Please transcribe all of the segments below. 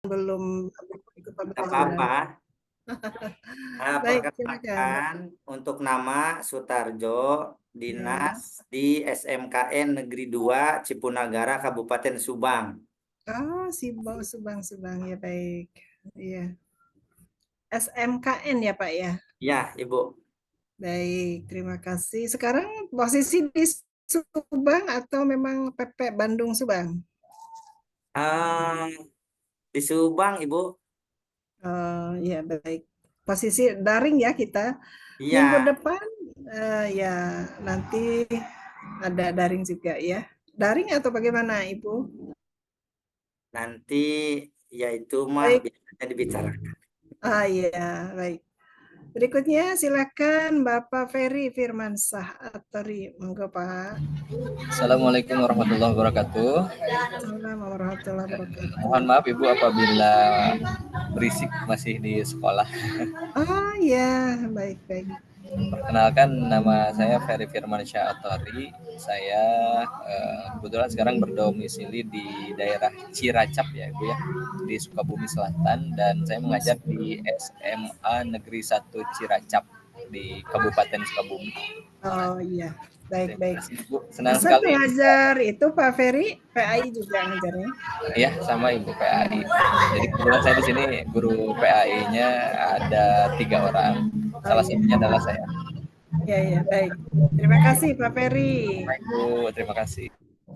belum ikut Tidak pembelajaran. apa-apa. Baik, silakan. Perkenalkan, untuk nama Sutarjo, Ya. dinas di SMKN Negeri 2 Cipunagara, Kabupaten Subang. Oh, Subang. Ya, baik. Iya. SMKN ya, Pak ya. Ya, Ibu. Baik, terima kasih. Sekarang posisi di Subang atau memang PP Bandung Subang? Eh, di Subang, Ibu. Oh, ya baik. Posisi daring ya kita. Minggu Iya, depan ya nanti ada daring juga ya. Daring atau bagaimana, Ibu? nanti yaitu mah Baik. biasanya dibicarakan. Iya, baik. Berikutnya silakan Bapak Ferry Firmansyah Atori. Monggo, Pak. Assalamualaikum warahmatullahi wabarakatuh. Assalamualaikum warahmatullahi wabarakatuh. Mohon maaf Ibu apabila berisik masih di sekolah. Oh ya, baik. Perkenalkan, nama saya Ferry Firmansyah Atori. Saya kebetulan sekarang berdomisili di daerah Ciracap ya Ibu ya, di Sukabumi Selatan, dan saya mengajar di SMA Negeri 1 Ciracap di Kabupaten Sukabumi. Oh iya, baik. Terima kasih Ibu. Senang Masa sekali. pengajar itu Pak Ferry, PAI juga ngajarnya? Iya, sama Ibu PAI. Jadi kebetulan saya di sini guru PAI-nya ada 3 orang. Salah satunya adalah saya. Ya, baik. Terima kasih Pak Ferry. Baik Bu, terima kasih.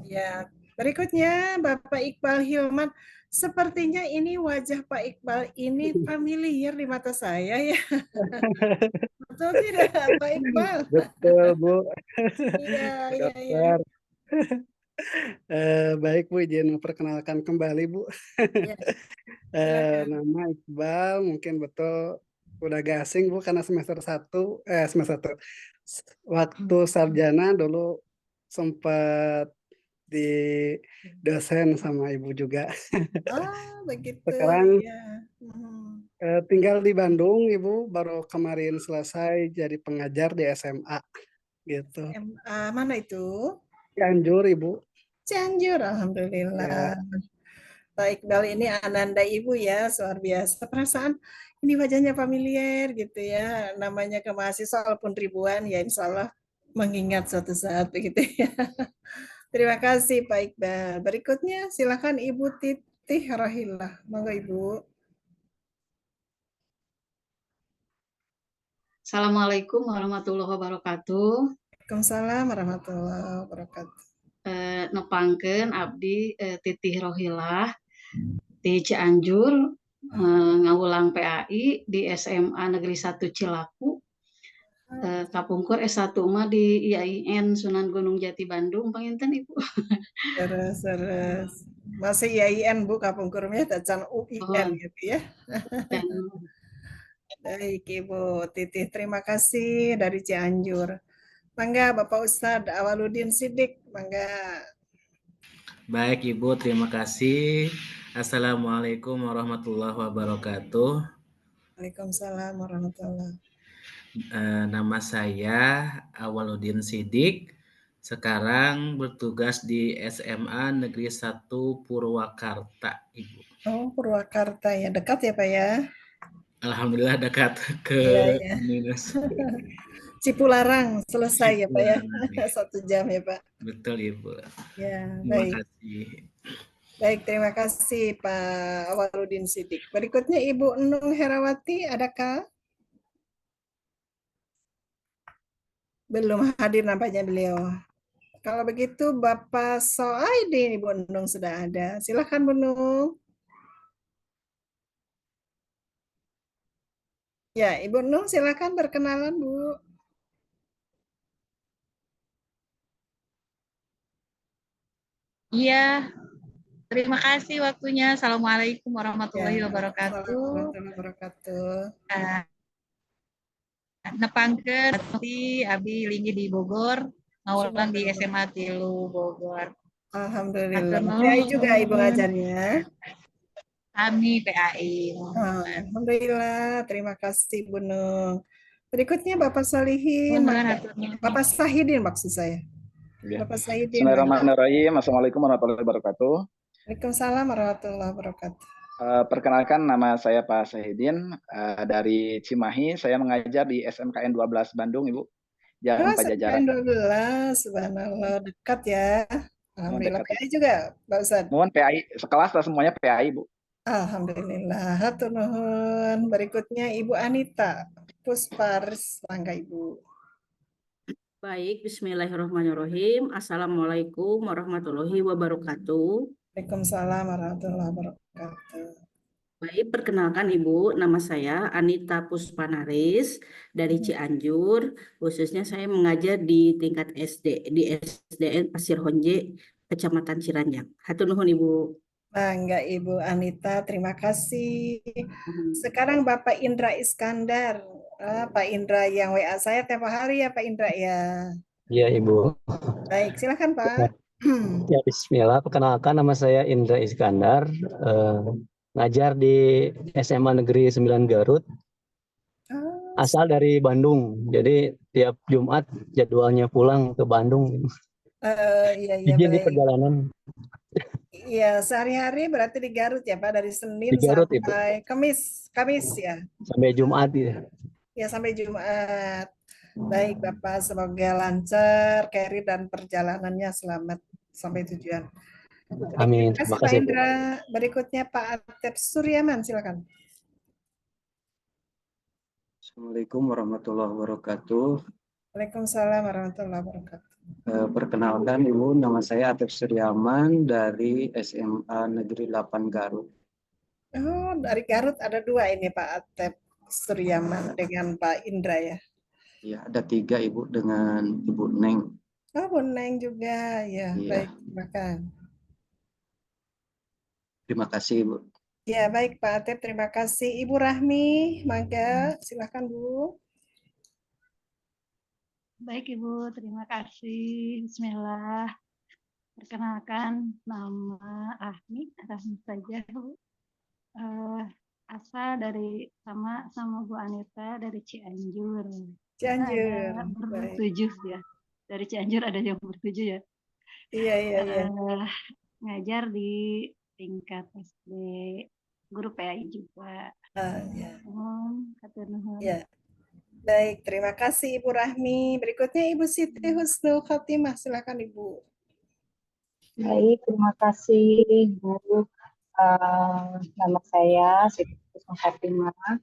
Ya, berikutnya Bapak Iqbal Hilman. Sepertinya ini wajah Pak Iqbal ini familiar di mata saya ya. Betul tidak Pak Iqbal? Betul, Bu. Iya. Dokter. Baik, Bu, izin memperkenalkan kembali, Bu. Ya, silakan. Nama Iqbal, mungkin betul udah gak asing, Bu, karena semester 1, waktu sarjana dulu sempat di dosen sama Ibu juga. Oh, begitu. Sekarang Ya. tinggal di Bandung, Ibu, baru kemarin selesai jadi pengajar di SMA, gitu. Mana itu? Cianjur, Ibu. Cianjur, alhamdulillah. Ya. Baik, kali ini ananda ibu ya, luar biasa. Perasaan ini wajahnya familiar gitu ya. Namanya ke mahasiswa walaupun ribuan ya insya Allah mengingat suatu saat begitu ya. Terima kasih Pak Iqbal. Berikutnya silakan Ibu Titi Rohilah. Monggo Ibu. Assalamualaikum warahmatullahi wabarakatuh. Waalaikumsalam warahmatullahi wabarakatuh. Nepangkeun abdi Titi Rohilah di Cianjur, ngawulang PAI di SMA Negeri 1 Cilaku. Kapungkur S1 mah di IAIN Sunan Gunung Jati Bandung, panginten Ibu. Terus. Masih IAIN Bu kapungkurnya dan UIN gitu ya. Baik Ibu Titi, terima kasih dari Cianjur. Mangga Bapak Ustadz Awaludin Sidik, mangga. Baik Ibu, terima kasih. Assalamualaikum warahmatullahi wabarakatuh. Waalaikumsalam warahmatullahi. Nama saya Awaludin Sidik. Sekarang bertugas di SMA Negeri 1 Purwakarta, Ibu. Oh, Purwakarta ya, dekat ya Pak ya? Alhamdulillah dekat ke Iya. minus. Cipularang selesai ya Pak ya, 1 jam ya Pak. Betul Ibu. Ya, Terima baik. kasih. Baik, terima kasih Pak Awaludin Sidik. Berikutnya Ibu Enung Herawati, adakah? Belum hadir nampaknya beliau. Kalau begitu Bapak Soaidin Ibu Enung sudah ada. Silakan Bu Enung. Ya, Ibu Enung silakan berkenalan Bu. Iya, terima kasih waktunya. Assalamualaikum warahmatullahi wabarakatuh. Warahmatullahi wabarakatuh. Nepangkeun abdi linggi di Bogor, ngawulang di SMA Tilu Bogor. Alhamdulillah. PAI juga Ibu ngajarnya? Kami PAI. Alhamdulillah, terima kasih Bu Nung. Berikutnya Bapak Salihin, Bapak Sahidin maksud saya. Bapak Sahidin. Bismillahirrahmanirrahim. Assalamualaikum warahmatullahi wabarakatuh. Waalaikumsalam warahmatullahi wabarakatuh. Perkenalkan, nama saya Pak Sahidin dari Cimahi. Saya mengajar di SMKN 12 Bandung, Ibu. Jalan Oh, SMKN Pajajaran. 12, subhanallah, dekat ya. Mohon Alhamdulillah, dekat, Ibu. PAI juga, Pak Ustadz. Mohon PAI, sekelas lah semuanya PAI, Bu. Alhamdulillah, hatur nuhun. Berikutnya Ibu Anita Pusparis, mangga Ibu. Baik, bismillahirrahmanirrahim. Assalamualaikum warahmatullahi wabarakatuh. Waalaikumsalam warahmatullahi wabarakatuh. Baik, perkenalkan Ibu, nama saya Anita Puspanaris dari Cianjur. Khususnya saya mengajar di tingkat SD, di SDN Pasir Honje, Kecamatan Ciranjang. Hatur nuhun Ibu. Mangga Ibu Anita, terima kasih. Sekarang Bapak Indra Iskandar. Pak Indra yang WA saya tempo hari ya Pak Indra ya. Iya, Ibu. Baik, silakan Pak. Ya, bismillah. Perkenalkan, nama saya Indra Iskandar, ngajar di SMA Negeri 9 Garut, asal dari Bandung. Jadi tiap Jumat jadwalnya pulang ke Bandung. Iya, iya, Izin di baik. perjalanan Iya, sehari-hari berarti di Garut ya Pak, dari Senin di Garut, Ibu. sampai Kamis ya. Sampai Jumat ya. Ya, sampai Jumat. Baik Bapak, semoga lancar, carry dan perjalanannya selamat sampai tujuan. Amin. Terima kasih Terima Pak kasih, Bu. Indra. Berikutnya Pak Atep Suryaman, silakan. Assalamualaikum warahmatullahi wabarakatuh. Waalaikumsalam warahmatullahi wabarakatuh. Perkenalkan Ibu, nama saya Atep Suryaman dari SMA Negeri 8 Garut. Oh, dari Garut ada dua ini Pak Atep Suryaman dengan Pak Indra ya. Ya, ada 3 Ibu dengan Ibu Neng. Oh, Bu Neng juga ya. Iya. Baik, silakan. Terima kasih Ibu. Ya, baik Pak Atep, terima kasih. Ibu Rahmi, mangga, silakan Bu. Baik Ibu, terima kasih. Bismillah. Perkenalkan, nama Rahmi saja Bu. Asal dari sama Bu Anita dari Cianjur. Cianjur. Ada Baik. bertujuh ya. Dari Cianjur ada yang bertujuh ya. Iya, iya, iya. Ngajar di tingkat SD, guru PAI juga. Ya. Hatur nuhun. Ya. Baik, terima kasih Ibu Rahmi. Berikutnya Ibu Siti Husnul Khotimah, silakan Ibu. Baik, terima kasih Bu. Nama saya Siti Husnul Khotimah,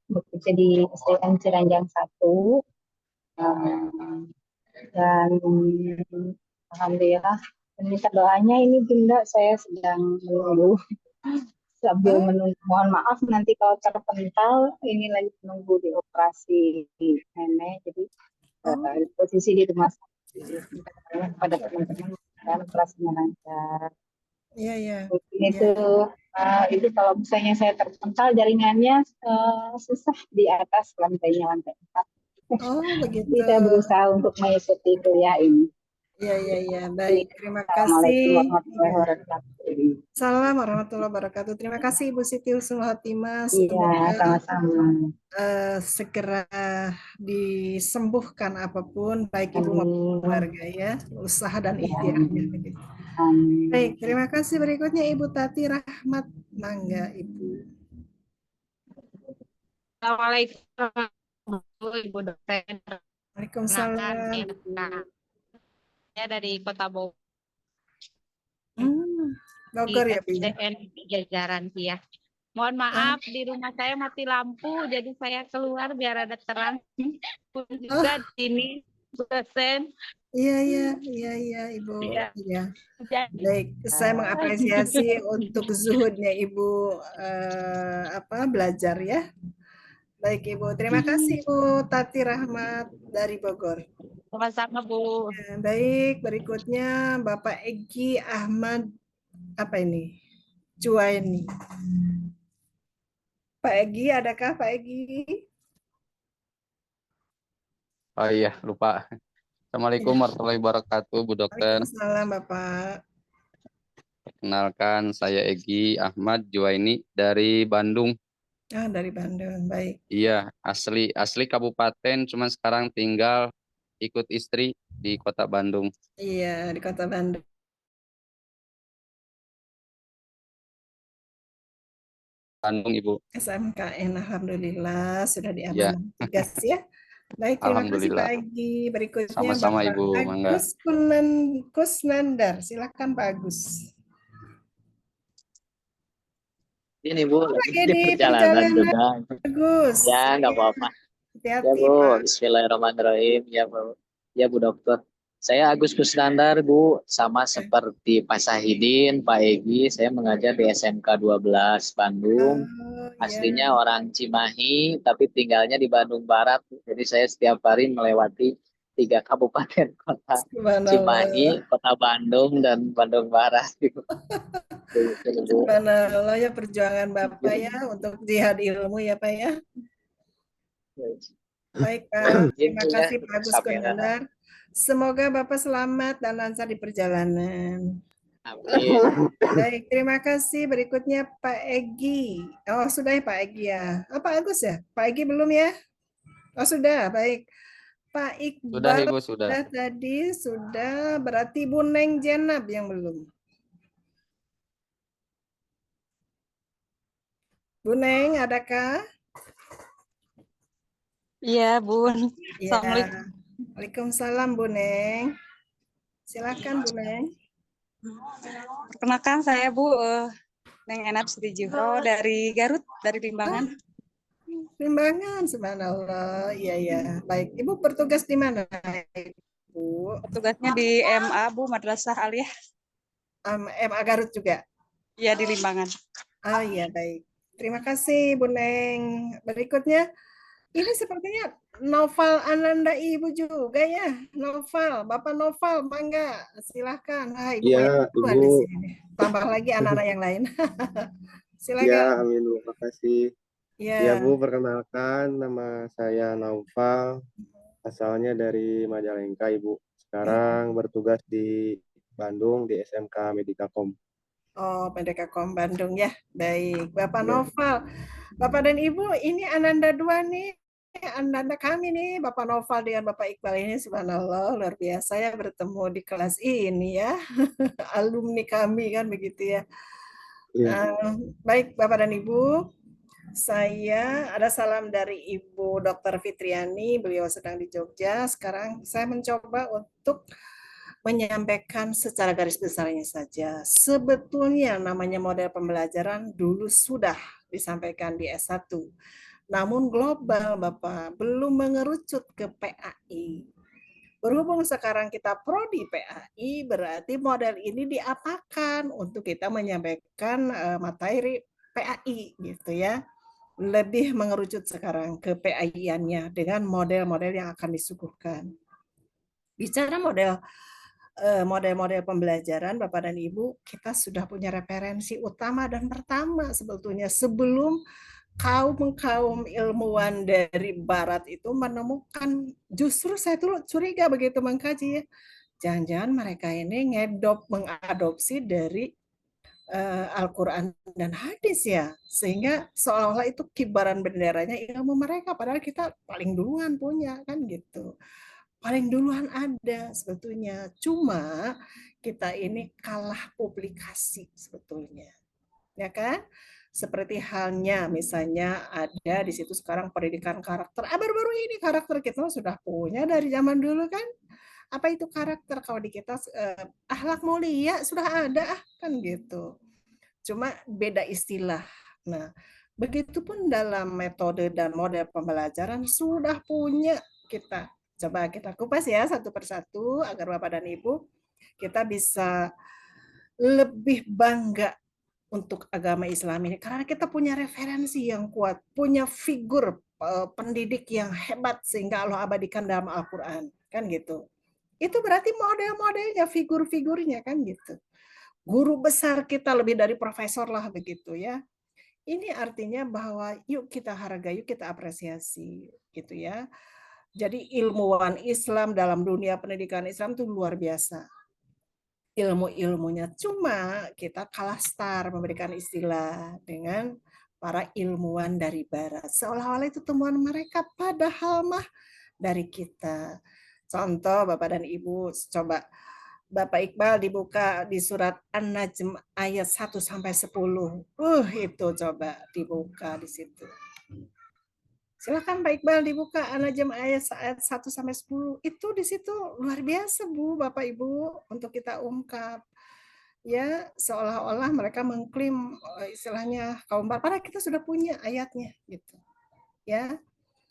bekerja di SDN Ciranjang 1, dan alhamdulillah minta doanya ini Bunda, saya sedang menunggu sambil menunggu, mohon maaf nanti kalau terpental, ini lagi menunggu di operasi nenek, jadi posisi di rumah sakit pada teman-teman dan operasinya lancar. Iya, iya. Itu kalau misalnya saya terpental jaringannya susah di atas lantai 4. Oh, begitu. Jadi saya berusaha untuk mengikuti kuliah ini. Iya, iya, iya. Baik, terima Assalamualaikum kasih. warahmatullahi wabarakatuh. Salam warahmatullahi wabarakatuh. Terima kasih Ibu Siti Husnul Khotimah. Iya, sama-sama. Segera disembuhkan apapun, baik Ibu maupun keluarga ya, usaha dan ikhtiarnya. Baik, terima kasih. Berikutnya Ibu Tati Rahmat, mangga Ibu. Assalamualaikum Ibu dosen. Waalaikumsalam. Saya dari Kota Bogor. Bogor ya, Bu. SDN Jajaran ya. Mohon maaf, di rumah saya mati lampu, jadi saya keluar biar ada terang. Pun juga di sini dosen. Iya, Ibu. Iya. Baik, saya mengapresiasi untuk zuhudnya Ibu belajar ya. Baik Ibu, terima kasih Bu Tati Rahmat dari Bogor. Sama-sama Bu. Baik, berikutnya Bapak Egi Ahmad Juwaini. Pak Egi, adakah Pak Egi? Oh iya, lupa. Assalamualaikum warahmatullahi wabarakatuh, Bu Dokter. Waalaikumsalam Bapak. Perkenalkan, saya Egi Ahmad Juwaini dari Bandung. Dari Bandung, baik. Iya, asli kabupaten, cuman sekarang tinggal ikut istri di kota Bandung. Iya, di kota Bandung. Bandung, Ibu. SMKN, alhamdulillah sudah Ya, diamankan tugas ya. Baik, terima kasih Pak alhamdulillah. Egi. Berikutnya Sama-sama, Bapak Ibu. Mangga. Agus Kusnandar. Silakan Pak Agus. Ini Bu, lagi Lagi di di perjalanan perjalanan juga. Agus. Ya, nggak Ya, apa-apa. Ya hati-hati Bu, Pak. Bismillahirrahmanirrahim. Ya Bu, ya Bu Dokter. Saya Agus Kusnandar Bu, sama seperti Pak Sahidin, Pak Egi, saya mengajar di SMK 12 Bandung. Aslinya orang Cimahi, tapi tinggalnya di Bandung Barat. Jadi saya setiap hari melewati 3 kabupaten kota, Cimahi, Kota Bandung, dan Bandung Barat. Subhanallah ya, perjuangan Bapak ya untuk jihad ilmu ya Pak ya. Baik Pak, terima kasih Pak Agus Kusnandar. Semoga Bapak selamat dan lancar di perjalanan. Amin. Baik, terima kasih. Berikutnya Pak Egi. Oh, sudah ya Pak Egi ya. Oh, Pak Agus ya? Pak Egi belum ya? Oh, sudah. Baik. Pak Iqbal Sudah, Ibu, sudah. Tadi sudah, berarti Bu Neng Jenab yang belum. Bu Neng, adakah? Iya, Bun. Ya. Assalamualaikum. Waalaikumsalam, Bu Neng. Silakan, Bu Neng. Perkenalkan saya Bu Neng Enap Siti Juhro dari Garut, dari Limbangan. Limbangan, subhanallah. Iya, ya. Baik, Ibu bertugas di mana, Ibu? Bertugasnya di MA, Bu, Madrasah Aliyah. MA Garut juga? Iya, di Limbangan. Oh iya, baik. Terima kasih, Bu Neng. Berikutnya, ini sepertinya Noval Ananda Ibu juga ya. Noval, Bapak Noval, mangga. Silahkan. Ibu Ya, di Ibu. sini. Tambah lagi anak-anak yang lain. Silakan. Ya, amin. Terima kasih. Ya. Ya, Bu, perkenalkan nama saya Naufal, asalnya dari Majalengka, Ibu. Sekarang bertugas di Bandung di SMK Medikakom. Oh, Medikakom Bandung ya. Baik, Bapak Noval. Bapak dan Ibu, ini Ananda 2 nih. Ananda kami nih, Bapak Noval dengan Bapak Iqbal ini, subhanallah, luar biasa ya bertemu di kelas ini ya. Alumni kami kan begitu ya. Baik, Bapak dan Ibu. Saya ada salam dari Ibu Dr. Fitriani, beliau sedang di Jogja. Sekarang saya mencoba untuk menyampaikan secara garis besarnya saja. Sebetulnya namanya model pembelajaran dulu sudah disampaikan di S1. Namun global, Bapak, belum mengerucut ke PAI. Berhubung sekarang kita prodi PAI, berarti model ini diapakan untuk kita menyampaikan materi PAI gitu ya. Lebih mengerucut sekarang ke PAI-annya dengan model-model yang akan disuguhkan. Bicara model-model pembelajaran, Bapak dan Ibu, kita sudah punya referensi utama dan pertama sebetulnya sebelum kaum ilmuwan dari Barat itu menemukan, justru saya tuh curiga begitu mengkaji ya, jangan-jangan mereka ini mengadopsi dari Al-Quran dan hadis ya, sehingga seolah-olah itu kibaran benderanya ilmu mereka, padahal kita paling duluan punya kan gitu, paling duluan ada sebetulnya, cuma kita ini kalah publikasi sebetulnya, ya kan? Seperti halnya misalnya ada di situ sekarang pendidikan karakter, baru-baru ini karakter kita sudah punya dari zaman dulu kan? Apa itu karakter? Kalau di kita akhlak mulia sudah ada kan gitu. Cuma beda istilah. Nah, begitupun dalam metode dan model pembelajaran sudah punya kita. Coba kita kupas ya satu persatu agar Bapak dan Ibu kita bisa lebih bangga untuk agama Islam ini karena kita punya referensi yang kuat, punya figur pendidik yang hebat sehingga Allah abadikan dalam Al-Quran kan gitu. Itu berarti model-modelnya, figur-figurnya kan gitu. Guru besar kita lebih dari profesor lah begitu ya. Ini artinya bahwa yuk kita hargai, yuk kita apresiasi gitu ya. Jadi ilmuwan Islam dalam dunia pendidikan Islam itu luar biasa. Ilmu-ilmunya, cuma kita kalah start memberikan istilah dengan para ilmuwan dari Barat. Seolah-olah itu temuan mereka, padahal mah dari kita. Contoh Bapak dan Ibu, coba Bapak Iqbal dibuka di surat An-Najm ayat 1 sampai 10. Itu coba dibuka di situ. Silakan Pak Iqbal dibuka An-Najm ayat 1 sampai 10. Itu di situ luar biasa Bu, Bapak Ibu, untuk kita ungkap. Ya, seolah-olah mereka mengklaim istilahnya kaum padahal kita sudah punya ayatnya gitu. Ya.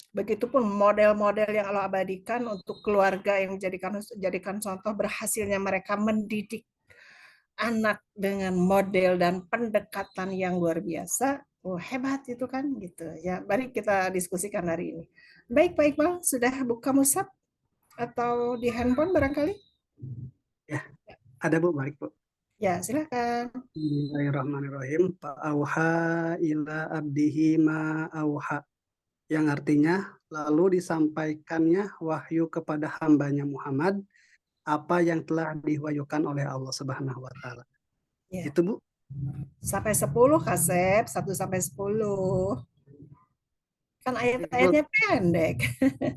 Begitupun model-model yang Allah abadikan untuk keluarga yang jadikan contoh berhasilnya mereka mendidik anak dengan model dan pendekatan yang luar biasa. Hebat itu kan gitu ya. Mari kita diskusikan hari ini. Baik Pak Iqbal, sudah buka mushaf atau di handphone barangkali? Ya, ada Bu, baik Bu. Ya, silakan. Bismillahirrahmanirrahim. Fa'auha ila abdihi ma auha. Yang artinya, lalu disampaikannya wahyu kepada hambanya Muhammad, apa yang telah diwahyukan oleh Allah Subhanahu wa Ta'ala. Ya. Itu Bu. Sampai 10 Kasep, 1 sampai 10. Kan ayat-ayatnya pendek.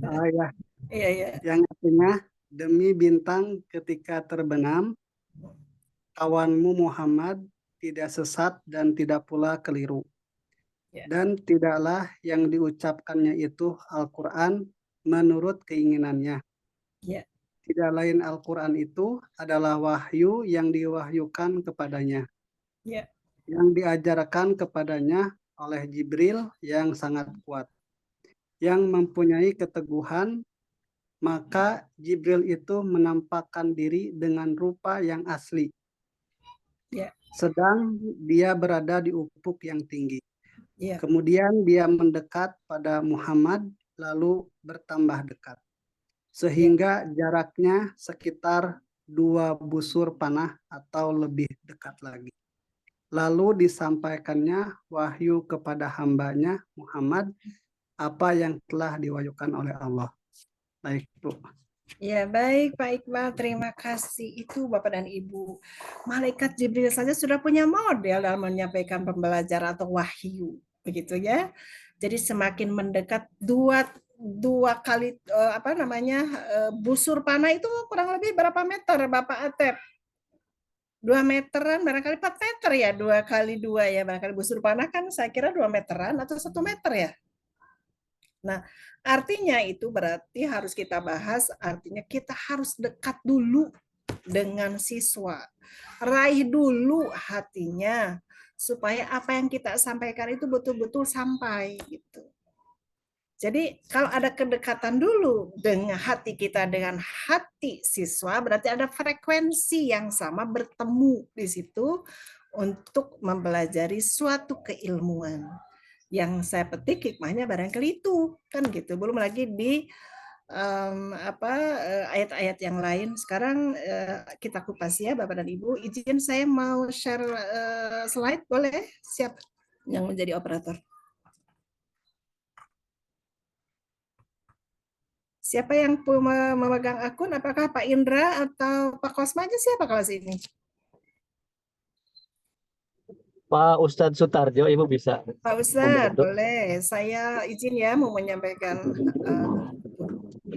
Oh ya. Iya. Yang artinya, demi bintang ketika terbenam, kawanmu Muhammad tidak sesat dan tidak pula keliru. Dan tidaklah yang diucapkannya itu Al-Quran menurut keinginannya. Tidak lain Al-Quran itu adalah wahyu yang diwahyukan kepadanya. Yang diajarkan kepadanya oleh Jibril yang sangat kuat. Yang mempunyai keteguhan, maka Jibril itu menampakkan diri dengan rupa yang asli. Sedang dia berada di ufuk yang tinggi. Kemudian dia mendekat pada Muhammad lalu bertambah dekat. Sehingga jaraknya sekitar 2 busur panah atau lebih dekat lagi. Lalu disampaikannya wahyu kepada hambanya Muhammad apa yang telah diwahyukan oleh Allah. Baik Bu. Ya baik Pak Iqbal, terima kasih. Itu Bapak dan Ibu. Malaikat Jibril saja sudah punya model dalam menyampaikan pembelajaran atau wahyu. Begitu ya. Jadi semakin mendekat dua kali busur panah itu kurang lebih berapa meter Bapak Atep? 2 meteran, barangkali 4 meter ya, 2 kali 2 ya, barangkali busur panah kan saya kira 2 meteran atau 1 meter ya. Nah, artinya itu berarti harus kita bahas, artinya kita harus dekat dulu dengan siswa. Raih dulu hatinya, supaya apa yang kita sampaikan itu betul-betul sampai gitu. Jadi kalau ada kedekatan dulu dengan hati kita dengan hati siswa, berarti ada frekuensi yang sama bertemu di situ untuk mempelajari suatu keilmuan. Yang saya petik hikmahnya barangkali itu kan gitu. Belum lagi di ayat-ayat yang lain. Sekarang kita kupas ya Bapak dan Ibu. Izin saya mau share slide, boleh? Siap yang menjadi operator. Siapa yang memegang akun? Apakah Pak Indra atau Pak Kosma aja, siapa kalau sini? Pak Ustadz Sutarjo, Ibu bisa. Pak Ustadz, boleh. Saya izin ya mau menyampaikan.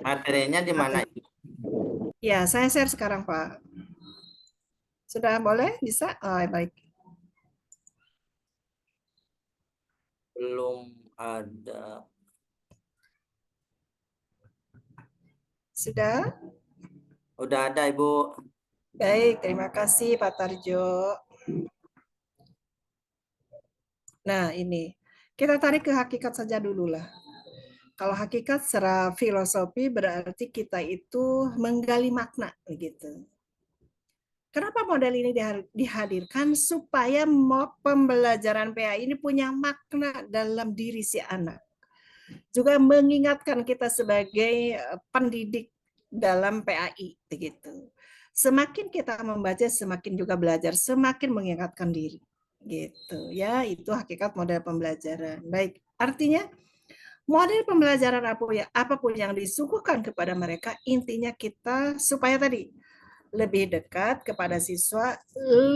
Materinya di mana? Ya, saya share sekarang Pak. Sudah boleh? Bisa? Oh, baik. Belum ada. Sudah? Udah ada Ibu. Baik, terima kasih Pak Tarjo. Nah ini, kita tarik ke hakikat saja dulu lah. Kalau hakikat secara filosofi berarti kita itu menggali makna begitu. Kenapa model ini dihadirkan? Supaya pembelajaran PA ini punya makna dalam diri si anak. Juga mengingatkan kita sebagai pendidik dalam PAI begitu. Semakin kita membaca, semakin juga belajar, semakin mengingatkan diri. Gitu ya, itu hakikat model pembelajaran. Baik, artinya model pembelajaran apapun yang disuguhkan kepada mereka, intinya kita supaya tadi lebih dekat kepada siswa,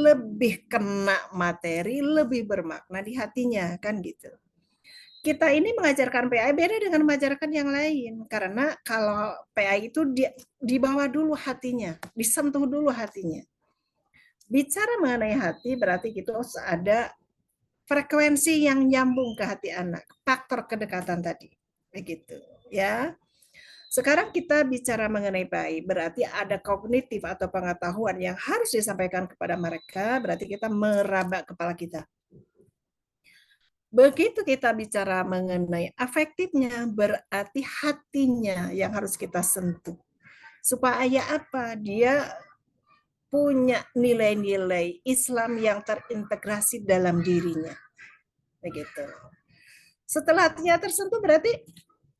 lebih kena materi, lebih bermakna di hatinya, kan gitu. kita ini mengajarkan PAI beda dengan mengajarkan yang lain. Karena kalau PAI itu dibawa dulu hatinya, disentuh dulu hatinya. Bicara mengenai hati berarti kita harus ada frekuensi yang nyambung ke hati anak, faktor kedekatan tadi. Begitu, ya. Sekarang kita bicara mengenai PAI, berarti ada kognitif atau pengetahuan yang harus disampaikan kepada mereka, berarti kita meraba kepala kita. Begitu kita bicara mengenai afektifnya, berarti hatinya yang harus kita sentuh. Supaya apa? Dia punya nilai-nilai Islam yang terintegrasi dalam dirinya. Begitu. Setelah hatinya tersentuh berarti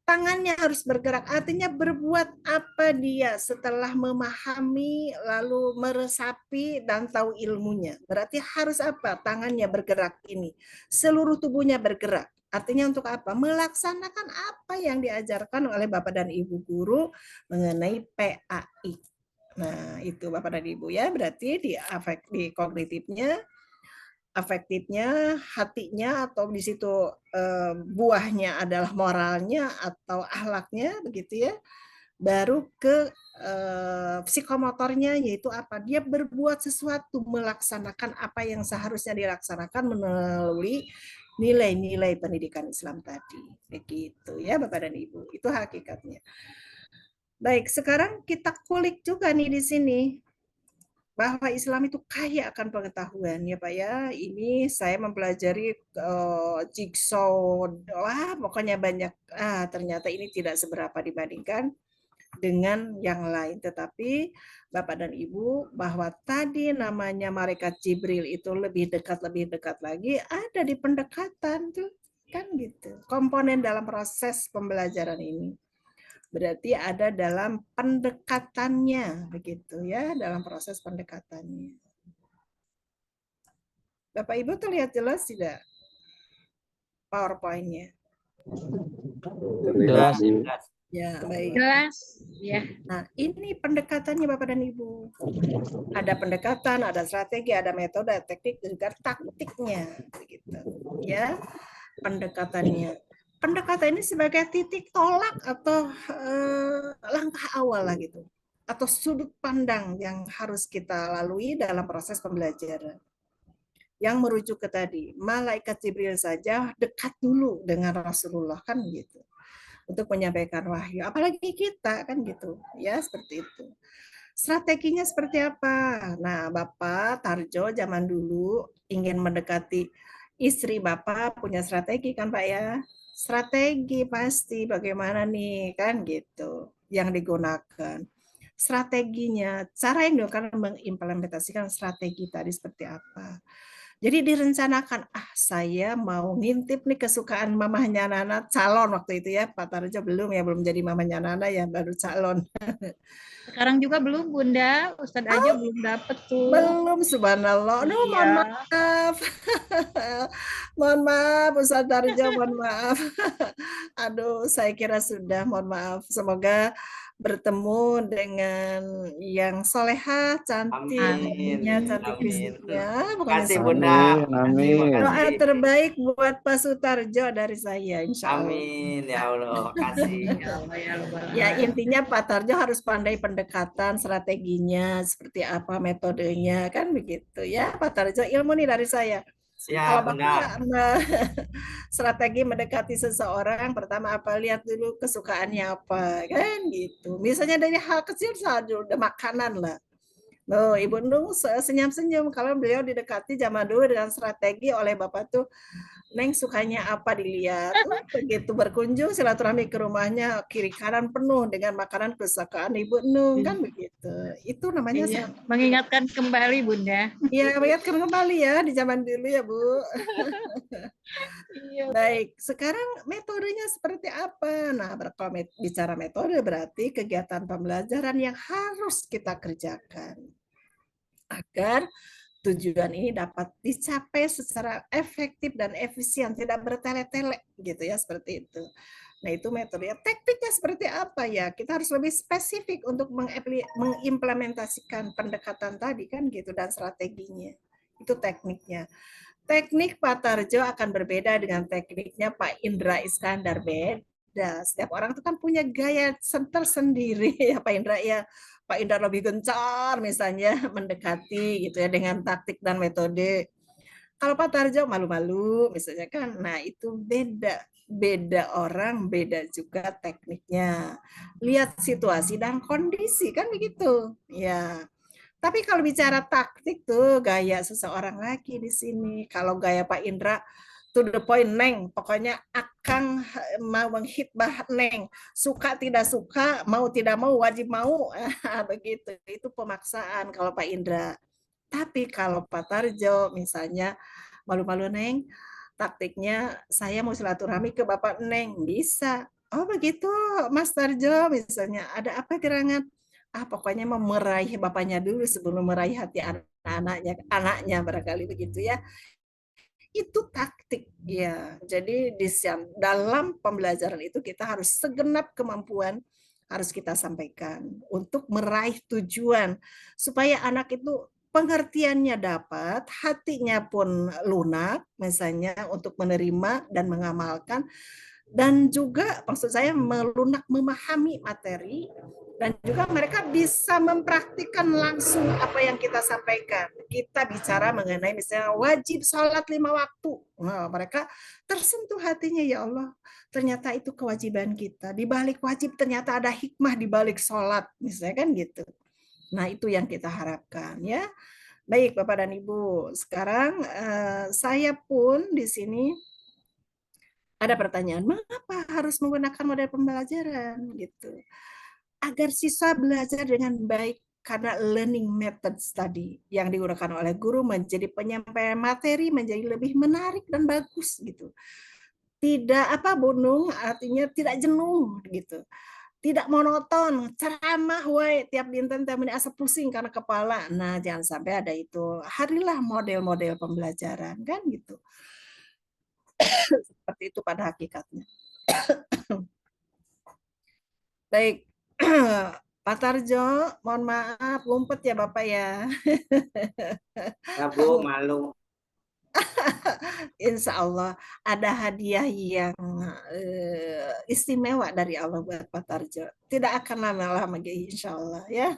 tangannya harus bergerak, artinya berbuat apa dia setelah memahami, lalu meresapi dan tahu ilmunya. Berarti harus apa? Tangannya bergerak ini. Seluruh tubuhnya bergerak. Artinya untuk apa? Melaksanakan apa yang diajarkan oleh Bapak dan Ibu guru mengenai PAI. Nah, itu Bapak dan Ibu ya, berarti di kognitifnya, afektifnya, hatinya, atau di situ buahnya adalah moralnya atau akhlaknya, begitu ya. Baru ke psikomotornya, yaitu apa? Dia berbuat sesuatu, melaksanakan apa yang seharusnya dilaksanakan melalui nilai-nilai pendidikan Islam tadi. Begitu ya Bapak dan Ibu, itu hakikatnya. Baik, sekarang kita kulik juga nih di sini bahwa Islam itu kaya akan pengetahuan ya Pak ya. Ini saya mempelajari jigsaw, wah pokoknya banyak. Ternyata ini tidak seberapa dibandingkan dengan yang lain. Tetapi Bapak dan Ibu, bahwa tadi namanya malaikat Jibril itu lebih dekat lagi, ada di pendekatan tuh, kan gitu. Komponen dalam proses pembelajaran ini. Berarti ada dalam pendekatannya, begitu ya, dalam proses pendekatannya. Bapak Ibu terlihat jelas tidak PowerPoint-nya? Jelas. Ya, baik. Jelas. Ya. Nah, ini pendekatannya Bapak dan Ibu. Ada pendekatan, ada strategi, ada metode, ada teknik, juga taktiknya, begitu. Ya, pendekatannya. Pendekatan ini sebagai titik tolak atau langkah awal lah gitu, atau sudut pandang yang harus kita lalui dalam proses pembelajaran. Yang merujuk ke tadi, malaikat Jibril saja dekat dulu dengan Rasulullah kan gitu, untuk menyampaikan wahyu. Apalagi kita kan gitu, ya seperti itu. Strateginya seperti apa? Nah, Bapak Tarjo zaman dulu ingin mendekati istri Bapak punya strategi kan Pak ya? Strategi pasti bagaimana nih kan gitu yang digunakan. Strateginya, cara yang digunakan mengimplementasikan strategi tadi seperti apa. Jadi direncanakan, saya mau ngintip nih kesukaan mamahnya Nana, calon waktu itu ya, Pak Tarjo belum jadi mamahnya Nana ya, baru calon. Sekarang juga belum Bunda, Ustadz aja belum dapet tuh. Belum, subhanallah. Aduh, mohon maaf. Mohon maaf, Ustadz Tarjo, mohon maaf. Aduh, saya kira sudah, mohon maaf. Semoga bertemu dengan yang solehah, cantiknya, cantik fisiknya. Kasih Bunda. Amin. Doa terbaik buat Pak Sutarjo dari saya, insya Allah. Amin ya Allah, kasih. Ya intinya Pak Tarjo harus pandai pendekatan, strateginya, seperti apa metodenya, kan begitu ya Pak Tarjo. Ilmu nih dari saya. Siap, Kalau Bapak strategi mendekati seseorang, pertama apa, lihat dulu kesukaannya apa, kan gitu. Misalnya dari hal kecil saja, udah makanan lah. Loh, Ibu Nung senyum-senyum kalau beliau didekati zaman dulu dengan strategi oleh Bapak tuh, Neng sukanya apa dilihat. Begitu berkunjung silaturahmi ke rumahnya, kiri kanan penuh dengan makanan kesukaan Ibu Nung, kan begitu. Itu namanya mengingatkan kembali Bunda. Iya, mengingatkan kembali ya di zaman dulu ya Bu. Baik, sekarang metodenya seperti apa? Nah, kalau bicara metode berarti kegiatan pembelajaran yang harus kita kerjakan agar tujuan ini dapat dicapai secara efektif dan efisien, tidak bertele-tele gitu ya, seperti itu. Nah, itu metodenya. Tekniknya seperti apa ya? Kita harus lebih spesifik untuk mengimplementasikan pendekatan tadi kan gitu, dan strateginya. Itu tekniknya. Teknik Pak Tarjo akan berbeda dengan tekniknya Pak Indra Iskandar, beda. Setiap orang itu kan punya gaya tersendiri ya Pak Indra ya. Pak Indra lebih gencar misalnya mendekati gitu ya dengan taktik dan metode. Kalau Pak Tarjo malu-malu misalnya kan, nah itu beda. Beda orang, beda juga tekniknya. Lihat situasi dan kondisi kan begitu. Ya. Tapi kalau bicara taktik tuh gaya seseorang lagi di sini. Kalau gaya Pak Indra to the point, Neng. Pokoknya Akang mau menghitbah Neng. Suka tidak suka, mau tidak mau, wajib mau. Begitu. Itu pemaksaan kalau Pak Indra. Tapi kalau Pak Tarjo misalnya malu-malu Neng, taktiknya saya mau silaturahmi ke Bapak Neng. Bisa. Oh begitu Mas Tarjo misalnya. Ada apa gerangan? Pokoknya mau meraih bapaknya dulu sebelum meraih hati anaknya barangkali begitu ya. Itu taktik ya. Jadi dalam pembelajaran itu kita harus segenap kemampuan harus kita sampaikan untuk meraih tujuan supaya anak itu pengertiannya dapat, hatinya pun lunak misalnya untuk menerima dan mengamalkan, dan juga maksud saya melunak memahami materi, dan juga mereka bisa mempraktikkan langsung apa yang kita sampaikan. Kita bicara mengenai misalnya wajib sholat 5 waktu. Nah, mereka tersentuh hatinya, ya Allah, ternyata itu kewajiban kita. Di balik wajib ternyata ada hikmah di balik sholat, misalnya kan gitu. Nah, itu yang kita harapkan ya. Baik Bapak dan Ibu, sekarang saya pun di sini ada pertanyaan, mengapa harus menggunakan model pembelajaran gitu? Agar siswa belajar dengan baik karena learning method study yang digunakan oleh guru menjadi penyampaian materi menjadi lebih menarik dan bagus gitu. Tidak bunung, artinya tidak jenuh gitu. Tidak monoton, ceramah wae tiap dinten tiap menit asa pusing karena kepala. Nah, jangan sampai ada itu. Harilah model-model pembelajaran kan gitu. Seperti itu pada hakikatnya. Baik. Pak Tarjo, mohon maaf, ngumpet ya Bapak ya. Ya Bu, malu. Insya Allah ada hadiah yang istimewa dari Allah buat Pak Tarjo. Tidak akan lama-lama, insya Allah ya.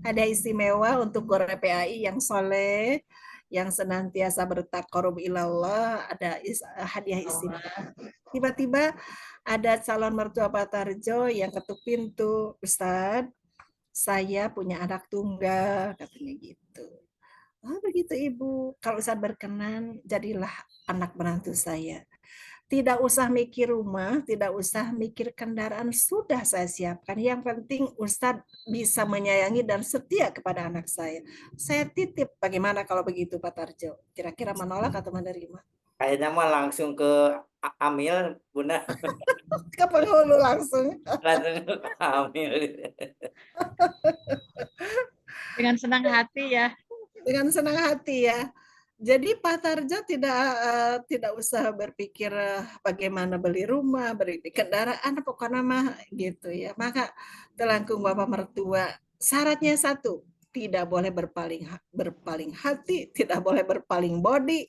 Ada istimewa untuk guru PAI yang soleh, yang senantiasa bertaqarrub ilallah, ada hadiah istimewa. Tiba-tiba ada calon mertua Pak Tarjo yang ketuk pintu, Ustadz, saya punya anak tunggal, katanya gitu. Oh begitu Ibu, kalau Ustadz berkenan, jadilah anak menantu saya. Tidak usah mikir rumah, tidak usah mikir kendaraan, sudah saya siapkan. Yang penting Ustadz bisa menyayangi dan setia kepada anak saya. Saya titip, bagaimana kalau begitu Pak Tarjo? Kira-kira menolak atau menerima? Kayaknya mah langsung ke Amil, Bunda. Ke penghulu langsung. Langsung ke Amil. Dengan senang hati ya. Dengan senang hati ya. Jadi Pak Tarjo tidak usah berpikir bagaimana beli rumah, beli kendaraan, pokoknya mah gitu ya. Maka telangkung Bapak mertua, syaratnya satu, tidak boleh berpaling hati, tidak boleh berpaling body.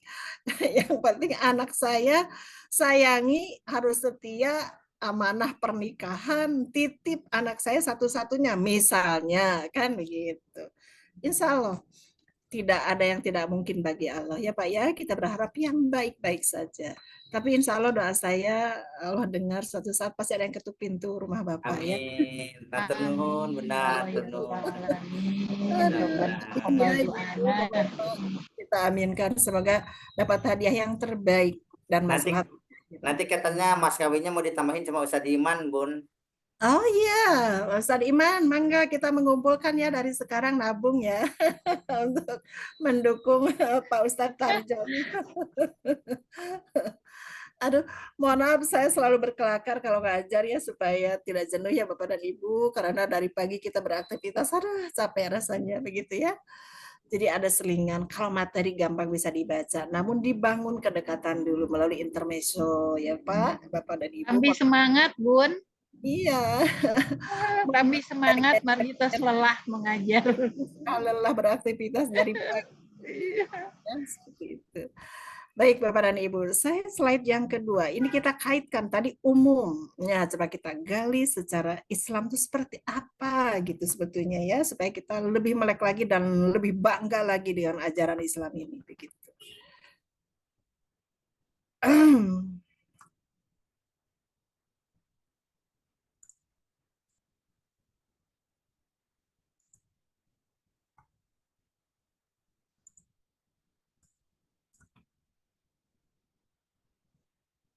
Yang penting anak saya sayangi, harus setia, amanah pernikahan, titip anak saya satu-satunya, misalnya kan begitu. Insya Allah tidak ada yang tidak mungkin bagi Allah ya Pak ya, kita berharap yang baik-baik saja. Tapi insya Allah doa saya Allah dengar, suatu saat pasti ada yang ketuk pintu rumah Bapak. Amin. Ya. Amin. Benar, kita aminkan, semoga dapat hadiah yang terbaik dan maslahat. Nanti katanya mas kawinnya mau ditambahin sama Ustadz Iman, Bun. Oh iya, Ustadz Iman, mangga kita mengumpulkan ya dari sekarang, nabung ya untuk mendukung Pak Ustadz Tarjo. Aduh, mohon maaf saya selalu berkelakar kalau ngajar ya, supaya tidak jenuh ya Bapak dan Ibu, karena dari pagi kita beraktivitas, aduh capek rasanya begitu ya. Jadi ada selingan, kalau materi gampang bisa dibaca, namun dibangun kedekatan dulu melalui intermezzo ya Pak, Bapak dan Ibu. Ambil semangat, Bun. Iya. Kami semangat, Maritas lelah mengajar. Lelah beraktivitas dari pagi. Ya, seperti itu. Baik Bapak dan Ibu, saya slide yang kedua. Ini kita kaitkan tadi umumnya, coba kita gali secara Islam itu seperti apa gitu sebetulnya ya, supaya kita lebih melek lagi dan lebih bangga lagi dengan ajaran Islam ini begitu.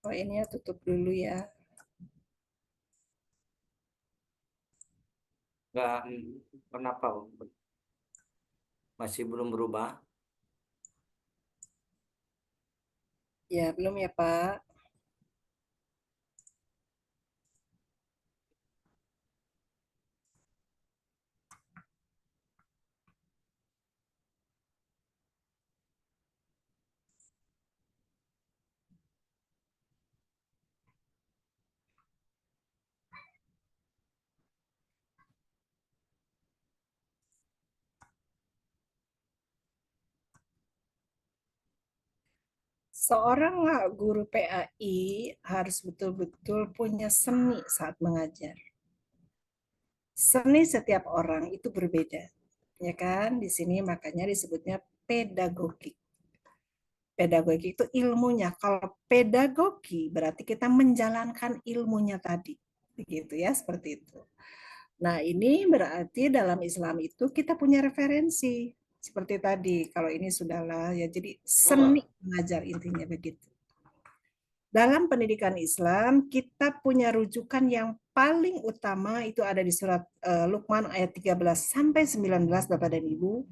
Oh ini ya, tutup dulu ya. Enggak, kenapa? Masih belum berubah? Ya, belum ya Pak. Seorang guru PAI harus betul-betul punya seni saat mengajar. Seni setiap orang itu berbeda, ya kan? Di sini makanya disebutnya pedagogik. Pedagogi itu ilmunya. Kalau pedagogi berarti kita menjalankan ilmunya tadi, begitu ya, seperti itu. Nah, ini berarti dalam Islam itu kita punya referensi seperti tadi. Kalau ini sudahlah ya, jadi seni mengajar intinya begitu. Dalam pendidikan Islam, kita punya rujukan yang paling utama itu ada di surat Luqman ayat 13 sampai 19 Bapak dan Ibu.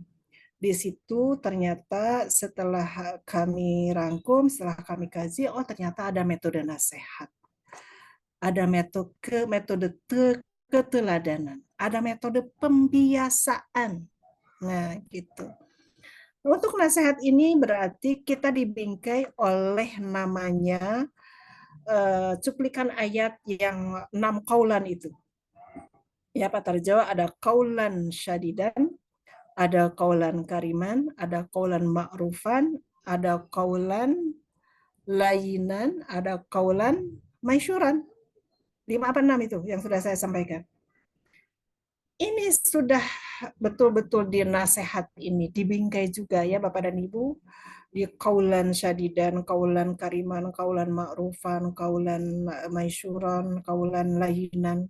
Di situ ternyata setelah kami rangkum, setelah kami kaji, oh ternyata ada metode nasihat. Ada metode keteladanan, ada metode pembiasaan. Nah, gitu. Untuk nasihat ini berarti kita dibingkai oleh namanya cuplikan ayat yang 6 kaulan itu. Ya, Pak Tarjawa ada kaulan syadidan, ada kaulan kariman, ada kaulan ma'rufan, ada kaulan layinan, ada kaulan maisyuran. 5 apa 6 itu yang sudah saya sampaikan. Ini sudah betul-betul di nasihat ini, dibingkai juga ya Bapak dan Ibu, di kaulan syadidan, kaulan kariman, kaulan ma'rufan, kaulan maisyuran, kaulan layinan.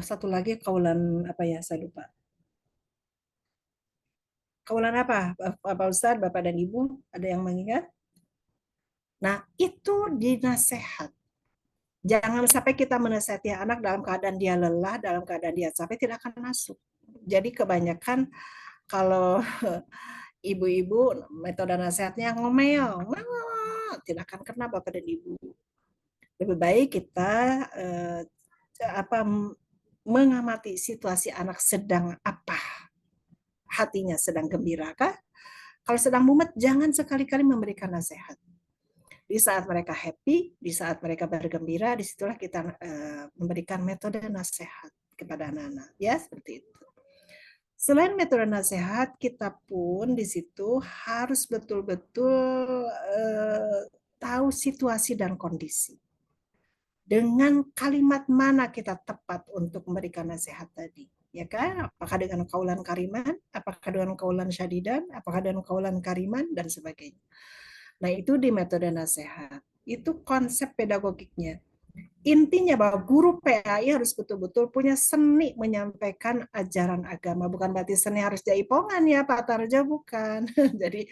Satu lagi kaulan apa ya, saya lupa. Kaulan apa, Bapak Ustadz, Bapak dan Ibu, ada yang mengingat? Nah, itu dinasehat. Jangan sampai kita menasihati anak dalam keadaan dia lelah, dalam keadaan dia capek, tidak akan masuk. Jadi kebanyakan kalau ibu-ibu metode nasihatnya ngomel, tidak akan kena Bapak dan Ibu. Lebih baik kita mengamati situasi anak sedang apa, hatinya sedang gembira kah? Kalau sedang mumet, jangan sekali-kali memberikan nasihat. Di saat mereka happy, di saat mereka bergembira, disitulah kita memberikan metode nasihat kepada anak-anak, ya seperti itu. Selain metode nasihat, kita pun di situ harus betul-betul tahu situasi dan kondisi. Dengan kalimat mana kita tepat untuk memberikan nasihat tadi, ya kan? Apakah dengan kaulan kariman, apakah dengan kaulan syadidan, apakah dengan kaulan kariman dan sebagainya. Nah, itu di metode nasihat. Itu konsep pedagogiknya. Intinya bahwa guru PAI harus betul-betul punya seni menyampaikan ajaran agama. Bukan berarti seni harus jaipongan ya Pak Tarja, bukan. Jadi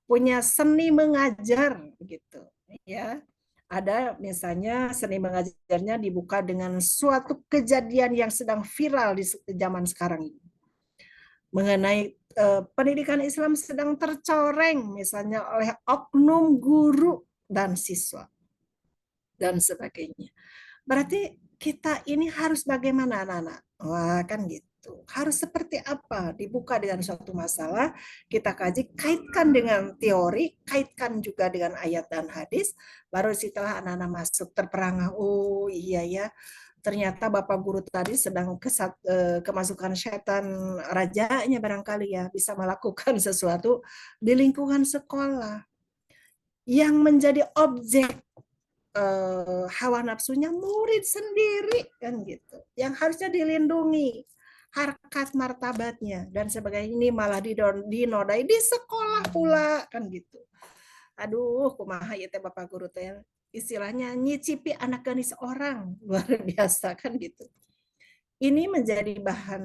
punya seni mengajar gitu ya. Ada misalnya seni mengajarnya dibuka dengan suatu kejadian yang sedang viral di zaman sekarang ini. Mengenai pendidikan Islam sedang tercoreng misalnya oleh oknum guru dan siswa dan sebagainya. Berarti kita ini harus bagaimana anak-anak? Wah, kan gitu. Harus seperti apa? Dibuka dengan suatu masalah, kita kaji, kaitkan dengan teori, kaitkan juga dengan ayat dan hadis, baru setelah anak-anak masuk terperangah, oh iya ya, ternyata Bapak Guru tadi sedang kemasukan setan rajanya barangkali ya, bisa melakukan sesuatu di lingkungan sekolah. Yang menjadi objek hawa nafsunya murid sendiri kan gitu, yang harusnya dilindungi harkat martabatnya dan sebagainya, ini malah dinodai di sekolah pula kan gitu. Aduh, kumaha ya teh Bapak Guru teh, istilahnya nyicipi anak gadis orang, luar biasa kan gitu. Ini menjadi bahan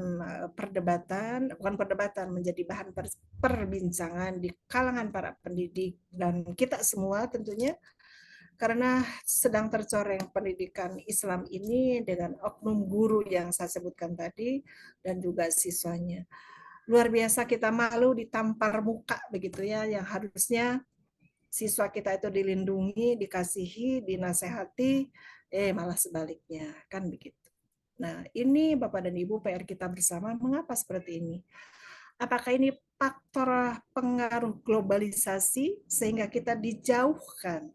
perdebatan, bukan perdebatan, menjadi bahan perbincangan di kalangan para pendidik dan kita semua tentunya, karena sedang tercoreng pendidikan Islam ini dengan oknum guru yang saya sebutkan tadi dan juga siswanya. Luar biasa, kita malu ditampar muka begitu ya, yang harusnya siswa kita itu dilindungi, dikasihi, dinasehati, malah sebaliknya, kan begitu. Nah, ini Bapak dan Ibu PR kita bersama, mengapa seperti ini? Apakah ini faktor pengaruh globalisasi sehingga kita dijauhkan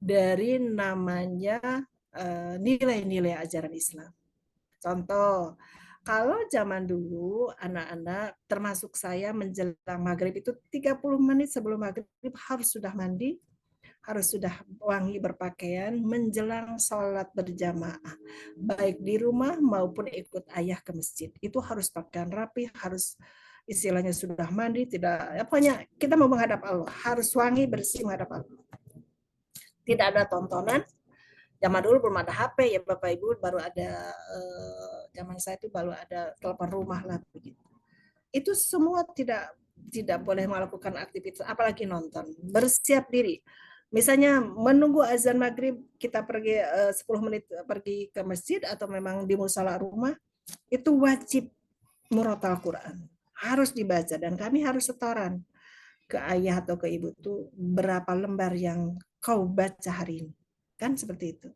dari namanya nilai-nilai ajaran Islam? Contoh, kalau zaman dulu anak-anak termasuk saya menjelang maghrib itu 30 menit sebelum maghrib harus sudah mandi, harus sudah wangi berpakaian menjelang sholat berjamaah, baik di rumah maupun ikut ayah ke masjid. Itu harus pakaian rapi, harus istilahnya sudah mandi, tidak, pokoknya kita mau menghadap Allah, harus wangi bersih menghadap Allah. Tidak ada tontonan. Zaman dulu belum ada HP ya Bapak Ibu, baru ada zaman saya itu baru ada telepon rumah lah begitu. Itu semua tidak boleh melakukan aktivitas apalagi nonton. Bersiap diri. Misalnya menunggu azan maghrib kita pergi 10 menit pergi ke masjid atau memang di musala rumah, itu wajib murotal Quran. Harus dibaca dan kami harus setoran ke ayah atau ke ibu tuh berapa lembar yang kau baca hari ini. Kan seperti itu.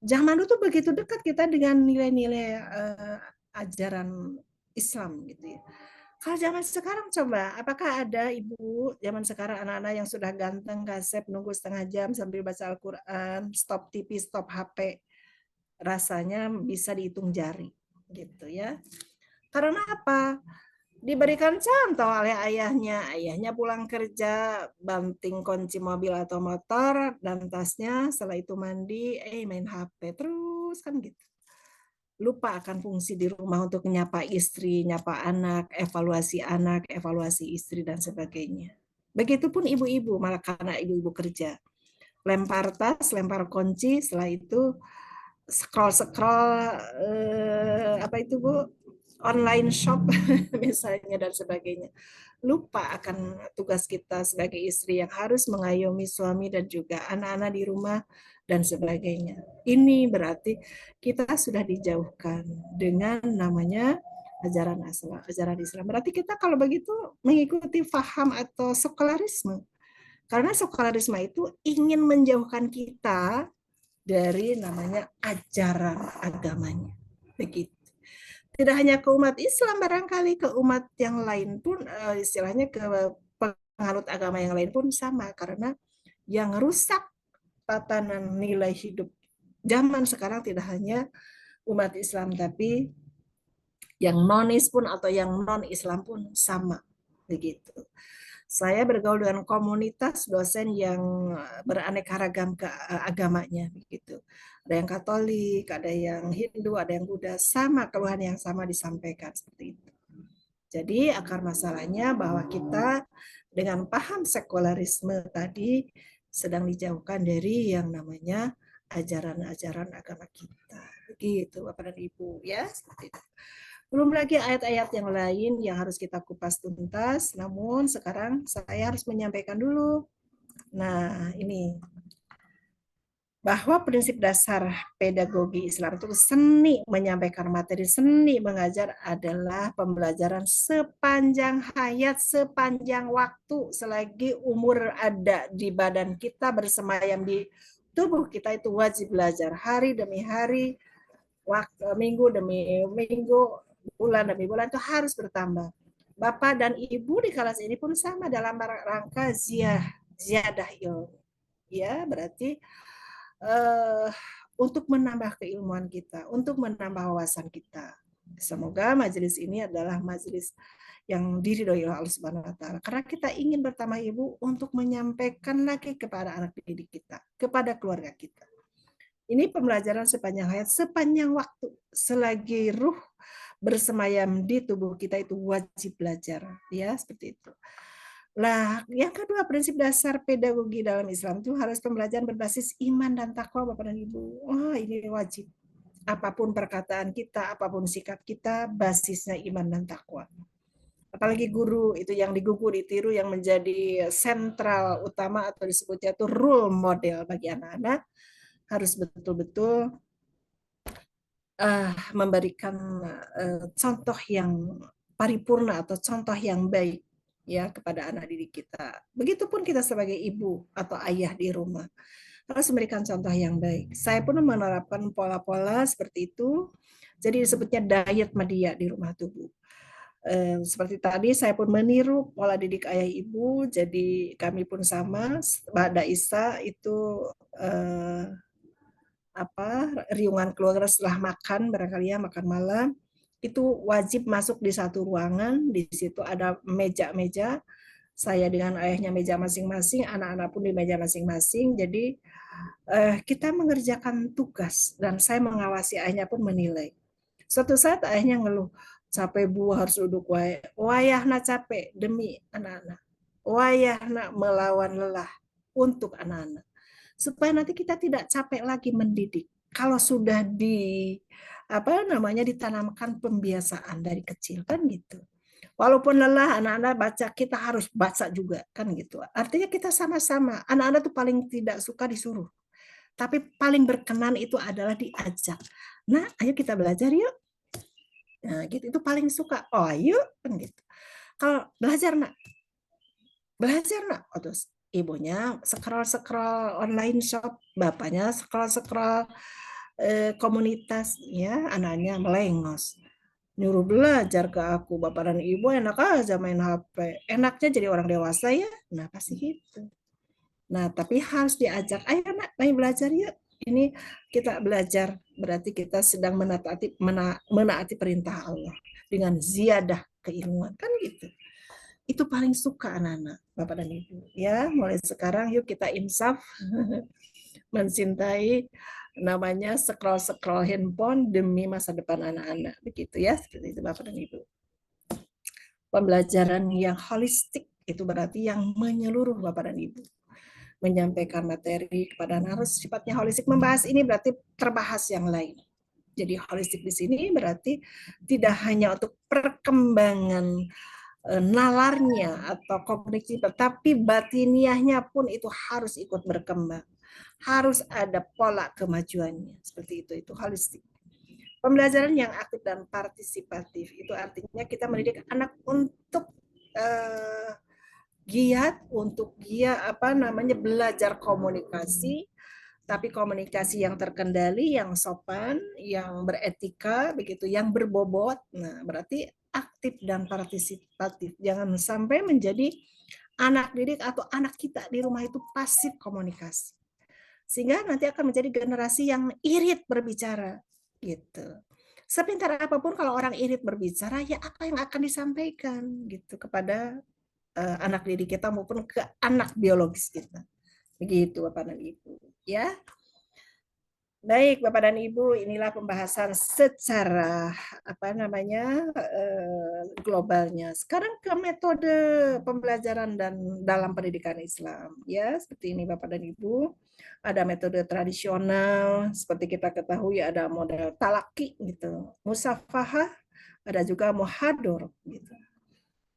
Zaman dulu tuh begitu dekat kita dengan nilai-nilai ajaran Islam gitu ya. Kalau zaman sekarang coba, apakah ada ibu zaman sekarang anak-anak yang sudah ganteng, kasep, nunggu setengah jam sambil baca Al-Quran, stop TV, stop HP, rasanya bisa dihitung jari gitu ya. Karena apa? Diberikan contoh oleh ayahnya pulang kerja, banting kunci mobil atau motor dan tasnya, setelah itu mandi, main HP terus kan gitu. Lupa akan fungsi di rumah untuk menyapa istri, nyapa anak, evaluasi istri dan sebagainya. Begitupun ibu-ibu, malah karena ibu-ibu kerja. Lempar tas, lempar kunci, setelah itu scroll apa itu Bu? Online shop misalnya dan sebagainya. Lupa akan tugas kita sebagai istri yang harus mengayomi suami dan juga anak-anak di rumah dan sebagainya. Ini berarti kita sudah dijauhkan dengan namanya ajaran Islam. Berarti kita kalau begitu mengikuti faham atau sekularisme. Karena sekularisme itu ingin menjauhkan kita dari namanya ajaran agamanya. Begitu. Tidak hanya ke umat Islam, barangkali ke umat yang lain pun, istilahnya ke penganut agama yang lain pun sama, karena yang rusak tatanan nilai hidup zaman sekarang tidak hanya umat Islam, tapi yang nonis pun atau yang non-Islam pun sama, begitu. Saya bergaul dengan komunitas dosen yang beraneka ragam agamanya, begitu. Ada yang Katolik, ada yang Hindu, ada yang Buddha, sama keluhan yang sama disampaikan seperti itu. Jadi akar masalahnya bahwa kita dengan paham sekularisme tadi sedang dijauhkan dari yang namanya ajaran-ajaran agama kita. Begitu Bapak dan Ibu ya, seperti itu. Belum lagi ayat-ayat yang lain yang harus kita kupas tuntas, namun sekarang saya harus menyampaikan dulu. Nah, ini bahwa prinsip dasar pedagogi Islam itu seni menyampaikan materi, seni mengajar adalah pembelajaran sepanjang hayat, sepanjang waktu, selagi umur ada di badan kita, bersemayam di tubuh kita, itu wajib belajar hari demi hari, waktu, minggu demi minggu, bulan demi bulan, itu harus bertambah. Bapak dan Ibu di kelas ini pun sama dalam rangka ziyadah ilmu. Ya, berarti untuk menambah keilmuan kita, untuk menambah wawasan kita. Semoga majelis ini adalah majelis yang diridhoi oleh Allah Subhanahu wa taala. Karena kita ingin bersama Ibu untuk menyampaikan lagi kepada anak didik kita, kepada keluarga kita. Ini pembelajaran sepanjang hayat, sepanjang waktu, selagi ruh bersemayam di tubuh kita itu wajib belajar, ya seperti itu. Nah, yang kedua, prinsip dasar pedagogi dalam Islam itu harus pembelajaran berbasis iman dan takwa, Bapak dan Ibu. Oh, ini wajib. Apapun perkataan kita, apapun sikap kita, basisnya iman dan takwa. Apalagi guru itu yang digugu, ditiru, yang menjadi sentral utama atau disebutnya itu role model bagi anak-anak, harus betul-betul memberikan contoh yang paripurna atau contoh yang baik ya kepada anak didik kita. Begitupun kita sebagai ibu atau ayah di rumah harus memberikan contoh yang baik. Saya pun menerapkan pola-pola seperti itu. Jadi disebutnya diet media di rumah tubuh. Seperti tadi saya pun meniru pola didik ayah ibu. Jadi kami pun sama. Mbak Isa itu riungan keluarga setelah makan, barangkali ya makan malam, itu wajib masuk di satu ruangan. Di situ ada meja-meja, saya dengan ayahnya meja masing-masing, anak-anak pun di meja masing-masing. Jadi kita mengerjakan tugas dan saya mengawasi, ayahnya pun menilai. Suatu saat ayahnya ngeluh, capek Bu, harus duduk wayahna capek demi anak-anak, wayahna melawan lelah untuk anak-anak. Supaya nanti kita tidak capek lagi mendidik. Kalau sudah ditanamkan pembiasaan dari kecil kan gitu. Walaupun lelah anak-anak baca, kita harus baca juga kan gitu. Artinya kita sama-sama. Anak-anak tuh paling tidak suka disuruh. Tapi paling berkenan itu adalah diajak. Nah, ayo kita belajar yuk. Nah, gitu itu paling suka. Oh, yuk kan gitu. Kalau belajar nak. Oh, terus ibunya scroll online shop, bapaknya scroll komunitas, ya anaknya melengos. Nyuruh belajar ke aku, bapak dan ibu enak aja main HP. Enaknya jadi orang dewasa ya, nah pasti gitu. Nah tapi harus diajak, ayo nak main belajar yuk. Ini kita belajar, berarti kita sedang menaati perintah Allah dengan ziyadah keilmuan, kan gitu. Itu paling suka anak-anak, Bapak dan Ibu. Ya, mulai sekarang yuk kita insaf mencintai namanya scroll handphone demi masa depan anak-anak. Begitu ya, seperti itu Bapak dan Ibu. Pembelajaran yang holistik itu berarti yang menyeluruh Bapak dan Ibu. Menyampaikan materi kepada anak harus sifatnya holistik. Membahas ini berarti terbahas yang lain. Jadi holistik di sini berarti tidak hanya untuk perkembangan nalarnya atau kognisi, tapi batiniahnya pun itu harus ikut berkembang. Harus ada pola kemajuannya. Seperti itu holistik. Pembelajaran yang aktif dan partisipatif itu artinya kita mendidik anak untuk giat, belajar komunikasi, tapi komunikasi yang terkendali, yang sopan, yang beretika, begitu, yang berbobot. Nah, berarti aktif dan partisipatif. Jangan sampai menjadi anak didik atau anak kita di rumah itu pasif komunikasi. Sehingga nanti akan menjadi generasi yang irit berbicara, gitu. Sepintar apapun kalau orang irit berbicara, ya apa yang akan disampaikan gitu kepada anak didik kita maupun ke anak biologis kita. Begitu Bapak dan Ibu, ya. Baik Bapak dan Ibu, inilah pembahasan secara globalnya. Sekarang ke metode pembelajaran dan dalam pendidikan Islam, ya. Seperti ini Bapak dan Ibu. Ada metode tradisional, seperti kita ketahui ada model talaki gitu, musafahah, ada juga muhador gitu.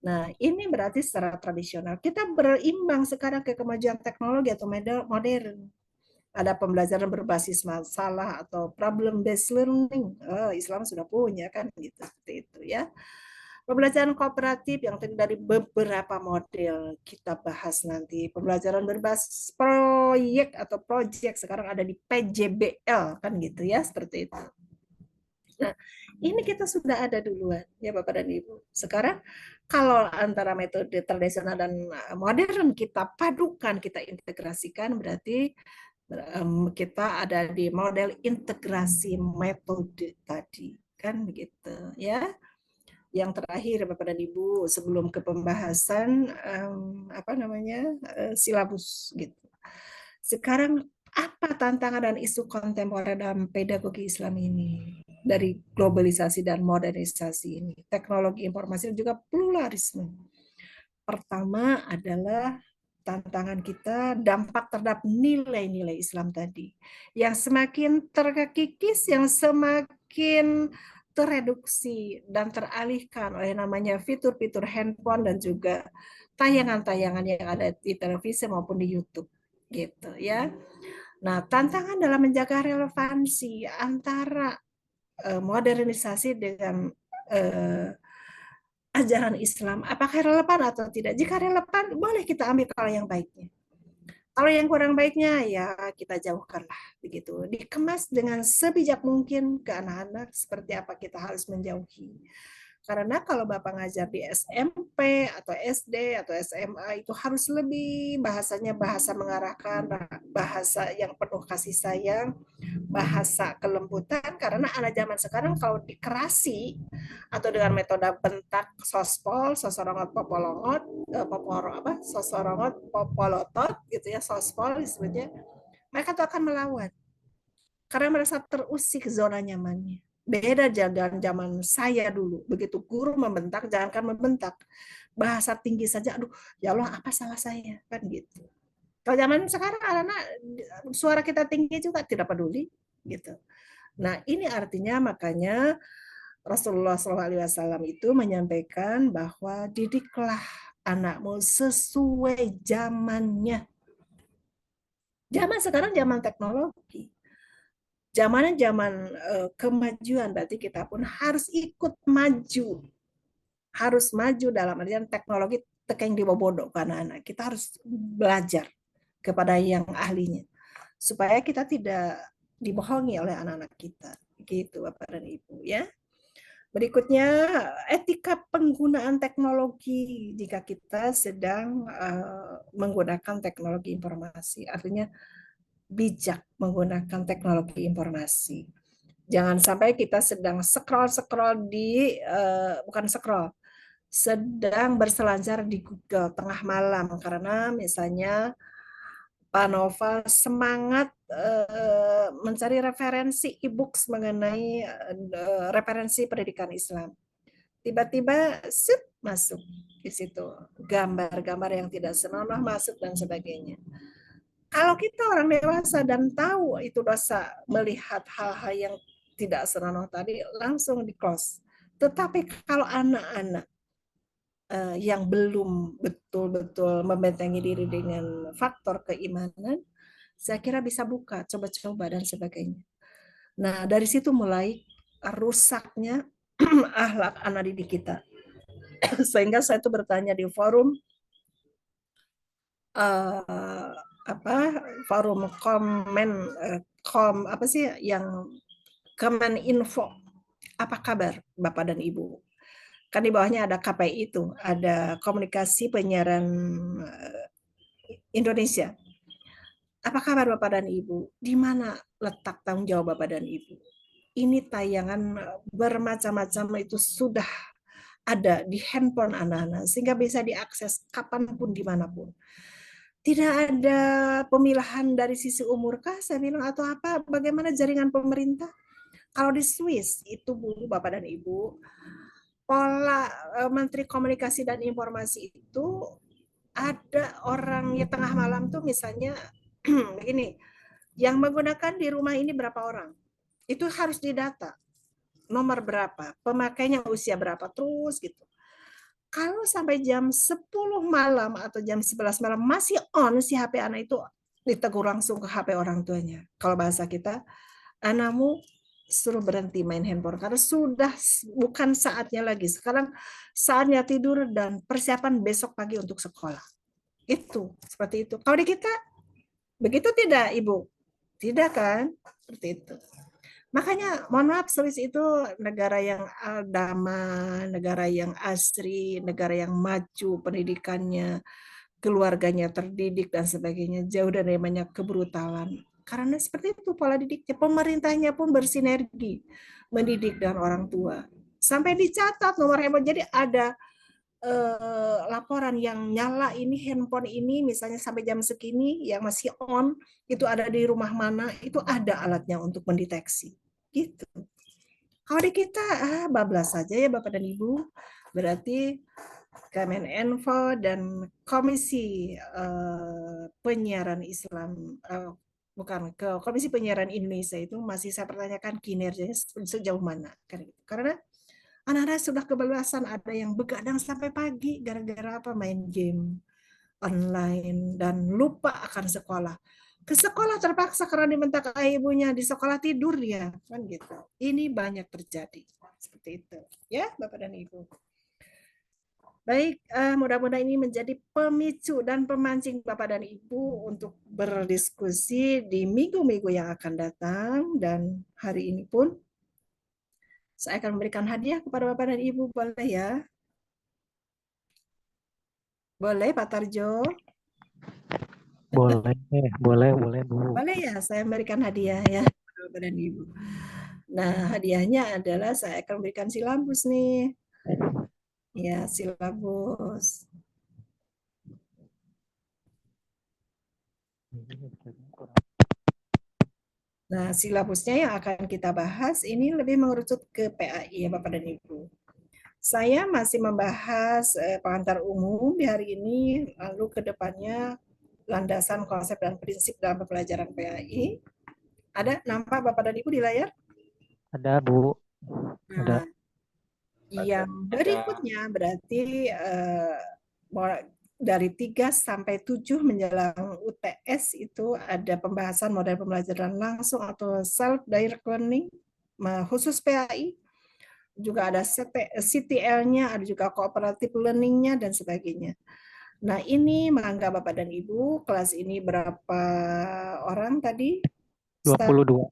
Nah, ini berarti secara tradisional. Kita berimbang sekarang ke kemajuan teknologi atau modern. Ada pembelajaran berbasis masalah atau problem based learning. Islam sudah punya kan gitu, seperti itu ya. Pembelajaran kooperatif yang terdiri dari beberapa model kita bahas nanti. Pembelajaran berbasis proyek atau project sekarang ada di PJBL kan gitu ya, seperti itu. Nah, ini kita sudah ada duluan ya Bapak dan Ibu. Sekarang kalau antara metode tradisional dan modern kita padukan, kita integrasikan, berarti Kita ada di model integrasi metode tadi, kan begitu ya. Yang terakhir Bapak dan Ibu sebelum ke pembahasan silabus gitu. Sekarang apa tantangan dan isu kontemporer dalam pedagogi Islam ini dari globalisasi dan modernisasi ini, teknologi informasi dan juga pluralisme. Pertama adalah tantangan kita dampak terhadap nilai-nilai Islam tadi yang semakin terkikis, yang semakin tereduksi dan teralihkan oleh namanya fitur-fitur handphone dan juga tayangan-tayangan yang ada di televisi maupun di YouTube gitu ya. Nah, tantangan dalam menjaga relevansi antara modernisasi dengan ajaran Islam, apakah relevan atau tidak? Jika relevan, boleh kita ambil kalau yang baiknya. Kalau yang kurang baiknya, ya kita jauhkanlah begitu. Dikemas dengan sebijak mungkin ke anak-anak seperti apa kita harus menjauhi. Karena kalau Bapak ngajar di SMP atau SD atau SMA itu harus lebih bahasanya bahasa mengarahkan, bahasa yang penuh kasih sayang, bahasa kelembutan, karena anak zaman sekarang kalau dikerasi atau dengan metode bentak sospol, sosorongot popolongot, sosorongot popolotot gitu ya, sospol disebutnya, mereka tuh akan melawan karena merasa terusik zona nyamannya. Beda dengan zaman saya dulu, begitu guru membentak, jangankan membentak, bahasa tinggi saja, aduh ya Allah apa salah saya, kan gitu. Kalau zaman sekarang anak-anak suara kita tinggi juga tidak peduli gitu. Nah ini artinya makanya Rasulullah SAW itu menyampaikan bahwa didiklah anakmu sesuai zamannya. Zaman sekarang zaman teknologi. Zamannya zaman kemajuan, berarti kita pun harus ikut maju. Harus maju dalam artian teknologi tekeng di bobodo ke anak-anak. Kita harus belajar kepada yang ahlinya. Supaya kita tidak dibohongi oleh anak-anak kita. Gitu Bapak dan Ibu ya. Berikutnya, etika penggunaan teknologi jika kita sedang menggunakan teknologi informasi. Artinya bijak menggunakan teknologi informasi. Jangan sampai kita sedang scroll di sedang berselancar di Google tengah malam karena misalnya Pak Nova semangat mencari referensi e-books mengenai referensi pendidikan Islam. Tiba-tiba masuk di situ gambar-gambar yang tidak senonoh masuk dan sebagainya. Kalau kita orang dewasa dan tahu itu dosa melihat hal-hal yang tidak senonoh tadi, langsung di-close. Tetapi kalau anak-anak yang belum betul-betul membentengi diri dengan faktor keimanan, saya kira bisa buka, coba-coba dan sebagainya. Nah, dari situ mulai rusaknya akhlak anak didik kita. Sehingga saya itu bertanya di forum forum Komeninfo. Apa kabar Bapak dan Ibu? Kan di bawahnya ada KPI itu, ada Komunikasi Penyiaran Indonesia. Apa kabar Bapak dan Ibu? Di mana letak tanggung jawab Bapak dan Ibu? Ini tayangan bermacam-macam itu sudah ada di handphone anak-anak, sehingga bisa diakses kapanpun, dimanapun. Tidak ada pemilahan dari sisi umur kah, saya bilang, atau apa? Bagaimana jaringan pemerintah? Kalau di Swiss, itu Bu, Bapak dan Ibu, pola Menteri Komunikasi dan Informasi itu ada orang yang tengah malam tuh misalnya begini, yang menggunakan di rumah ini berapa orang? Itu harus didata. Nomor berapa, pemakainya usia berapa, terus gitu. Kalau sampai jam 10 malam atau jam 11 malam masih on si HP anak itu, ditegur langsung ke HP orang tuanya. Kalau bahasa kita, anakmu suruh berhenti main handphone karena sudah bukan saatnya lagi. Sekarang saatnya tidur dan persiapan besok pagi untuk sekolah. Itu seperti itu. Kalau di kita begitu tidak, Ibu? Tidak kan? Seperti itu. Makanya mohon maaf, Swiss itu negara yang aldama, negara yang asri, negara yang maju pendidikannya, keluarganya terdidik dan sebagainya, jauh dari namanya kebrutalan. Karena seperti itu pola didiknya. Pemerintahnya pun bersinergi mendidik dengan orang tua. Sampai dicatat nomor handphone. Jadi ada laporan yang nyala ini handphone ini misalnya sampai jam segini yang masih on itu ada di rumah mana, itu ada alatnya untuk mendeteksi gitu. Kalau di kita bablas saja ya Bapak dan Ibu. Berarti Kemeninfo dan Komisi Penyiaran Islam bukan ke Komisi Penyiaran Indonesia itu masih saya pertanyakan kinerjanya sejauh mana kan gitu. Karena anak-anak sudah kebablasan, ada yang begadang sampai pagi gara-gara apa main game online dan lupa akan sekolah. Ke sekolah terpaksa karena diminta ke ibunya, di sekolah tidur ya, kan gitu. Ini banyak terjadi seperti itu, ya Bapak dan Ibu. Baik, mudah-mudahan ini menjadi pemicu dan pemancing Bapak dan Ibu untuk berdiskusi di minggu-minggu yang akan datang, dan hari ini pun saya akan memberikan hadiah kepada Bapak dan Ibu, boleh ya? Boleh Pak Tarjo? Boleh, boleh Bu. Boleh ya, saya memberikan hadiah ya kepada Bapak dan Ibu. Nah, hadiahnya adalah saya akan memberikan silabus nih. Ya, silabus. Nah, silabusnya yang akan kita bahas ini lebih mengerucut ke PAI ya Bapak dan Ibu. Saya masih membahas pengantar umum di hari ini, lalu ke depannya landasan konsep dan prinsip dalam pembelajaran PAI. Ada nampak Bapak dan Ibu di layar? Ada Bu. Ada. Yang berikutnya berarti dari 3 sampai 7 menjelang UTS itu ada pembahasan model pembelajaran langsung atau self-direct learning, khusus PAI. Juga ada CTL-nya, ada juga cooperative learning-nya, dan sebagainya. Nah, ini mangga Bapak dan Ibu, kelas ini berapa orang tadi? 22.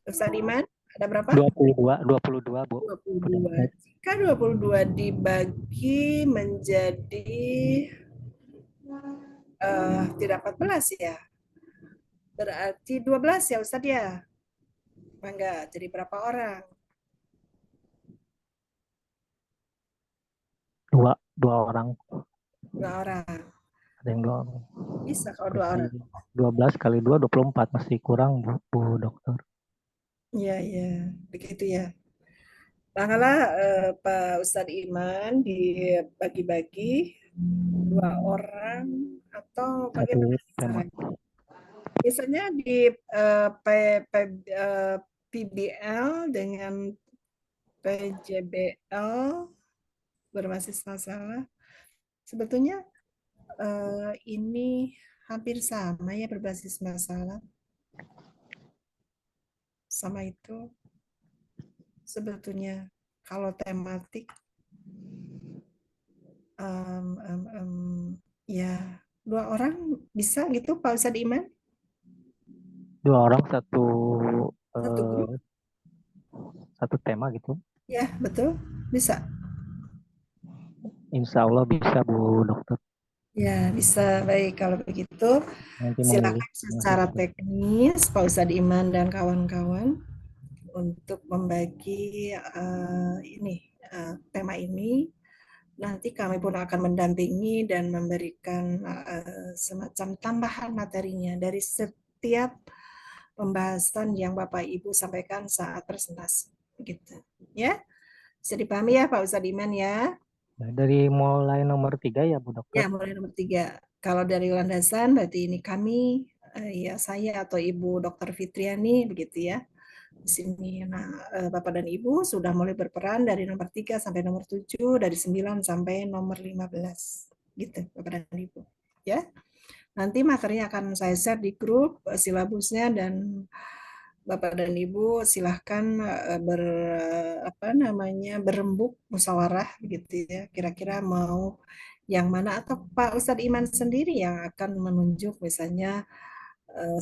Ustaz Iman, ada berapa? 22 Bu. 22. Jika 22 dibagi menjadi tidak 14 ya. Berarti 12 ya Ustaz ya. Mangga, jadi berapa orang? Dua orang. 2 orang. Ada yang 2 orang. Bisa kalau 2 orang. 12 kali 2, 24. Masih kurang Bu Dokter. Iya, iya. Begitu ya. Banggalah Pak Ustadz Iman dibagi-bagi 2 orang atau bagaimana caranya? Misalnya di PBL dengan PJBL berbasis masalah. Sebetulnya ini hampir sama ya berbasis masalah. Sama itu. Sebetulnya kalau tematik ya 2 orang bisa gitu Pak Ustadz Iman? 2 orang satu grup? Satu tema gitu? Ya betul, bisa. Insya Allah bisa Bu Dokter. Ya bisa, baik kalau begitu. Silakan secara teknis Pak Ustadz Iman dan kawan-kawan untuk membagi tema ini. Nanti kami pun akan mendampingi dan memberikan semacam tambahan materinya dari setiap pembahasan yang Bapak Ibu sampaikan saat presentasi. Gitu. Ya, bisa dipahami ya Pak Ustadz Iman ya. Dari mulai nomor 3 ya Bu Dokter? Ya, mulai nomor 3. Kalau dari landasan berarti ini kami, ya saya atau Ibu Dr. Fitriani begitu ya. Di sini. Nah, Bapak dan Ibu sudah mulai berperan dari nomor 3 sampai nomor 7, dari 9 sampai nomor 15. Gitu, Bapak dan Ibu. Ya. Nanti materinya akan saya share di grup silabusnya, dan Bapak dan Ibu silahkan berembuk musyawarah begitu ya. Kira-kira mau yang mana, atau Pak Ustadz Iman sendiri yang akan menunjuk misalnya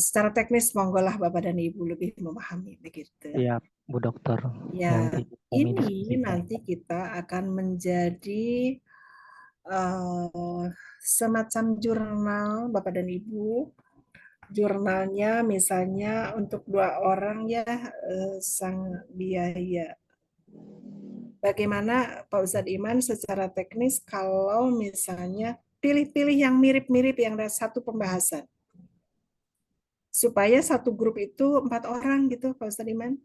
secara teknis, monggolah Bapak dan Ibu lebih memahami begitu. Iya, Bu Dokter. Ya, ini nanti kita akan menjadi semacam jurnal Bapak dan Ibu jurnalnya misalnya untuk 2 orang ya sang biaya. Bagaimana Pak Ustadz Iman secara teknis kalau misalnya pilih-pilih yang mirip-mirip yang ada satu pembahasan. Supaya satu grup itu 4 orang gitu Pak Ustadz Iman.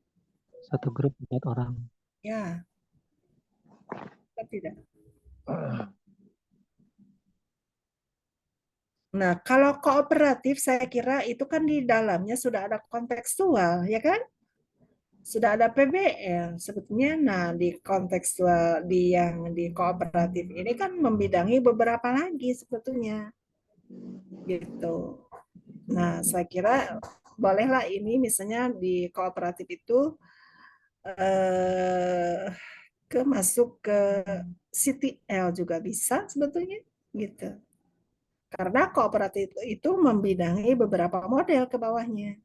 Satu grup 4 orang. Ya. Tidak. Nah, kalau kooperatif saya kira itu kan di dalamnya sudah ada kontekstual, ya kan? Sudah ada PBL sebetulnya. Nah, di kontekstual yang di kooperatif ini kan membidangi beberapa lagi sebetulnya. Gitu. Nah, saya kira bolehlah ini misalnya di kooperatif itu masuk ke CTL juga bisa sebetulnya gitu. Karena kooperatif itu membidangi beberapa model ke bawahnya.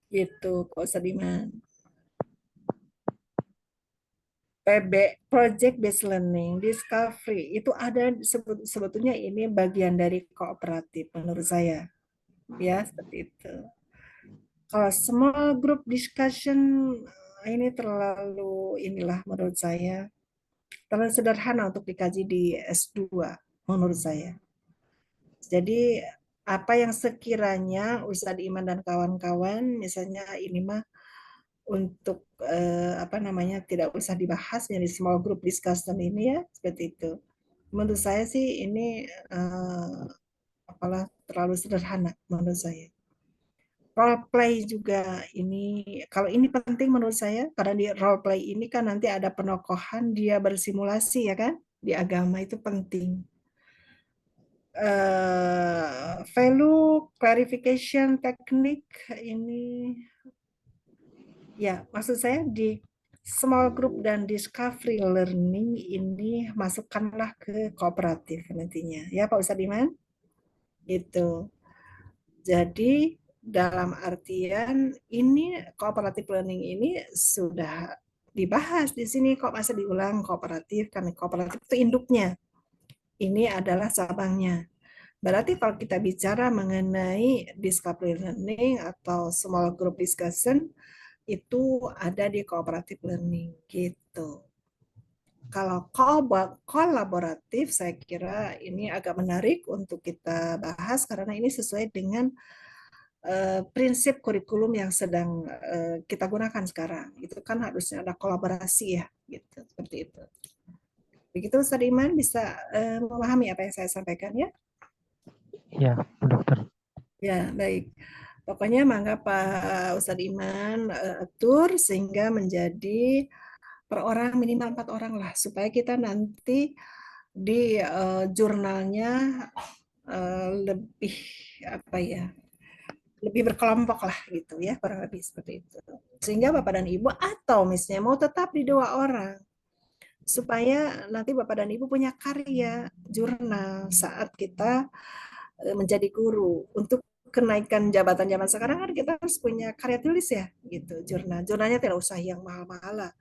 Gitu, Kok Sadiman. PB, Project Based Learning, Discovery, itu ada sebetulnya ini bagian dari kooperatif menurut saya. Ya, seperti itu. Kalau small group discussion, ini terlalu inilah menurut saya. Terlalu sederhana untuk dikaji di S2 menurut saya. Jadi apa yang sekiranya Ustadz Iman dan kawan-kawan misalnya ini mah untuk tidak usah dibahas di small group discussion ini ya seperti itu. Menurut saya sih ini terlalu sederhana menurut saya. Role play juga ini, kalau ini penting menurut saya karena di role play ini kan nanti ada penokohan dia bersimulasi ya kan, di agama itu penting. Value clarification teknik ini ya maksud saya di small group dan discovery learning ini masukkanlah ke kooperatif nantinya ya Pak Ustadz Iman itu. Jadi dalam artian ini cooperative learning ini sudah dibahas di sini kok masa diulang kooperatif karena kooperatif itu induknya. Ini adalah cabangnya. Berarti kalau kita bicara mengenai discovery learning atau small group discussion itu ada di cooperative learning gitu. Kalau kolaboratif saya kira ini agak menarik untuk kita bahas karena ini sesuai dengan prinsip kurikulum yang sedang kita gunakan sekarang. Itu kan harusnya ada kolaborasi ya, gitu seperti itu. Begitu Ustadz Iman bisa memahami apa yang saya sampaikan ya? Ya, Dokter. Ya, baik. Pokoknya mangga Pak Ustadz Iman atur sehingga menjadi per orang minimal 4 orang lah supaya kita nanti di jurnalnya lebih lebih berkelompok lah gitu ya kurang lebih seperti itu sehingga Bapak dan Ibu atau misalnya mau tetap di 2 orang supaya nanti Bapak dan Ibu punya karya jurnal saat kita menjadi guru. Untuk kenaikan jabatan zaman sekarang kan kita harus punya karya tulis ya gitu jurnalnya tidak usah yang mahal-mahal lah,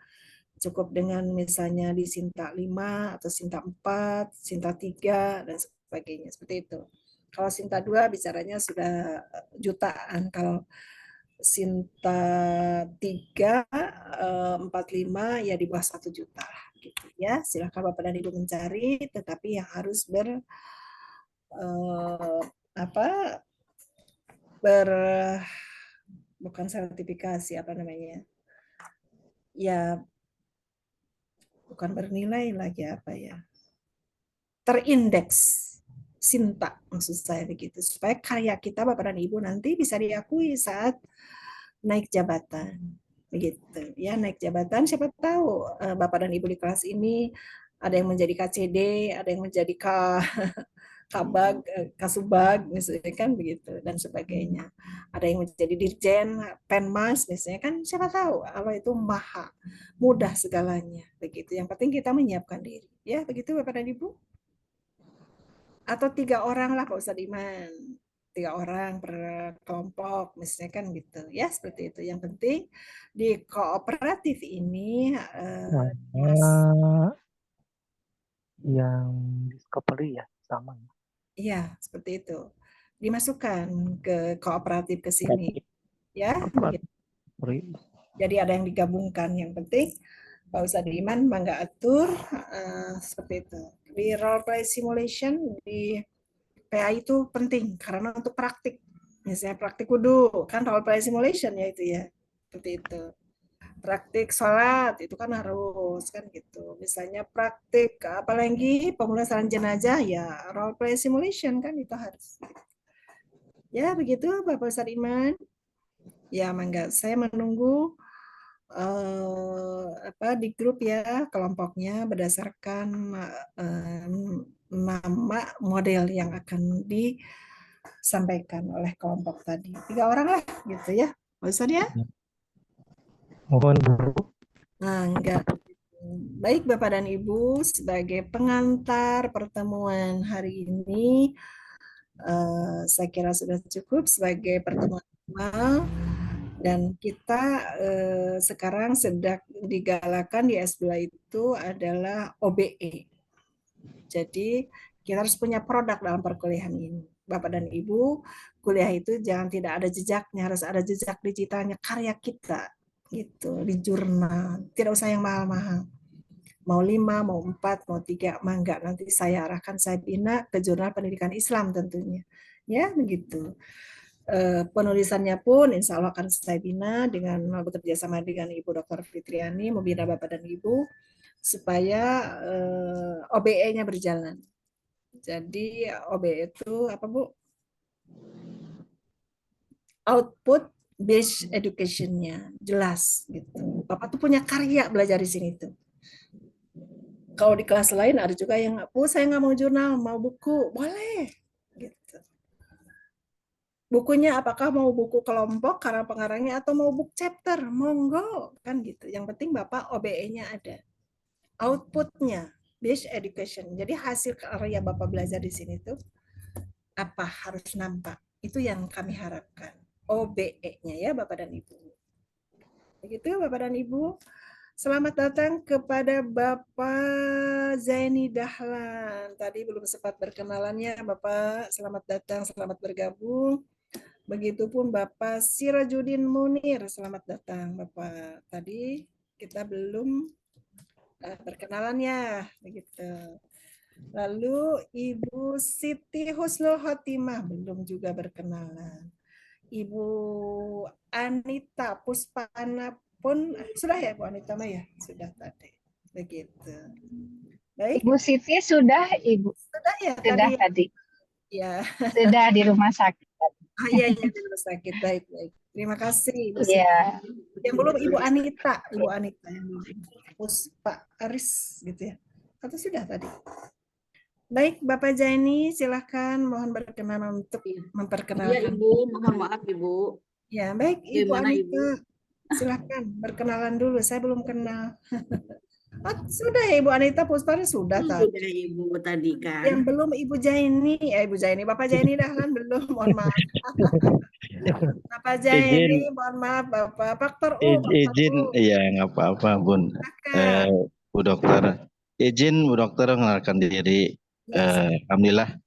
cukup dengan misalnya di Sinta 5 atau Sinta 4, Sinta 3 dan sebagainya seperti itu. Kalau Sinta 2 bicaranya sudah jutaan, kalau Sinta 3 45 ya di bawah 1 juta gitu ya. Silakan Bapak dan Ibu mencari tetapi yang harus bukan sertifikasi ya bukan bernilai lagi terindeks Sinta maksud saya begitu supaya karya kita Bapak dan Ibu nanti bisa diakui saat naik jabatan begitu ya, naik jabatan siapa tahu Bapak dan Ibu di kelas ini ada yang menjadi KCD, ada yang menjadi Kabag, Kasubag misalnya kan begitu dan sebagainya. Ada yang menjadi dirjen, Penmas misalnya kan siapa tahu Allah itu maha mudah segalanya begitu. Yang penting kita menyiapkan diri. Ya, begitu Bapak dan Ibu. Atau 3 orang lah Pak Ustadz Iman. 3 orang per kelompok misalnya kan gitu. Ya, seperti itu. Yang penting di kooperatif ini yang discovery ya sama. Iya, seperti itu. dimasukkan ke kooperatif ke sini. Ya, begitu. Jadi ada yang digabungkan. Yang penting Pak Ustadz Iman bangga atur seperti itu. Di role play simulation di PA itu penting karena untuk praktik. Misalnya praktik wudhu kan role play simulation ya itu ya. Seperti itu. Praktik sholat itu kan harus kan gitu. Misalnya praktik apalagi pemulasaran jenazah ya role play simulation kan itu harus. Ya begitu Bapak Ustadz Iman. Ya mangga saya menunggu di grup ya kelompoknya berdasarkan nama model yang akan disampaikan oleh kelompok tadi. 3 orang lah gitu ya. Pak Ustadz ya? Mohon Bu. Nah, enggak. Baik Bapak dan Ibu, sebagai pengantar pertemuan hari ini, saya kira sudah cukup sebagai pertemuan awal. Dan kita sekarang sedang digalakan di S2 itu adalah OBE. Jadi kita harus punya produk dalam perkuliahan ini. Bapak dan Ibu, kuliah itu jangan tidak ada jejaknya, harus ada jejak digitalnya karya kita gitu di jurnal. Tidak usah yang mahal-mahal. Mau 5, mau 4, mau 3, mangga nanti saya arahkan, saya bina ke jurnal pendidikan Islam tentunya. Ya, begitu. Penulisannya pun insya Allah akan saya bina dengan bekerja sama dengan Ibu Dr. Fitriani, membina Bapak dan Ibu supaya OBE-nya berjalan. Jadi OBE itu apa Bu? Output based education-nya jelas gitu. Bapak tuh punya karya belajar di sini tuh. Kalau di kelas lain ada juga yang, Bu saya nggak mau jurnal, mau buku, boleh. Gitu. Bukunya apakah mau buku kelompok karena pengarangnya atau mau book chapter, monggo kan gitu. Yang penting Bapak OBE-nya ada. Outputnya based education. Jadi hasil karya Bapak belajar di sini tuh apa harus nampak. Itu yang kami harapkan. OBE-nya ya Bapak dan Ibu. Begitu Bapak dan Ibu. Selamat datang kepada Bapak Zaini Dahlan. Tadi belum sempat berkenalannya Bapak. Selamat datang, selamat bergabung. Begitupun Bapak Sirajudin Munir, selamat datang Bapak. Tadi kita belum berkenalannya, begitu. Lalu Ibu Siti Husnul Khotimah belum juga berkenalan. Ibu Anita Puspana pun sudah ya Bu Anita mah ya, sudah tadi. Begitu. Baik. Ibu Siti sudah Ibu. Sudah ya tadi. Ya. Sudah di rumah sakit. Iya, di rumah sakit. Baik. Terima kasih. Iya. Yang belum Ibu Anita yang belum. Pak Aris gitu ya. Atau sudah tadi? Baik, Bapak Zaini, silahkan mohon berkenan untuk memperkenalkan. Iya, Ibu. Mohon maaf, Ibu. Ya, baik, Ibu Gimana, Anita. Ibu? Silahkan berkenalan dulu. Saya belum kenal. Oh, sudah ya Ibu Anita Puspana sudah tadi. Sudah Ibu tadi kan. Yang belum Ibu Zaini, Ibu Zaini, Bapak Zaini Dahlan belum, mohon maaf. Bapak Zaini, mohon maaf Bapak. Faktor U. Izin, iya nggak apa-apa Bun. Bu Dokter, izin Bu Dokter mengenalkan diri. Alhamdulillah.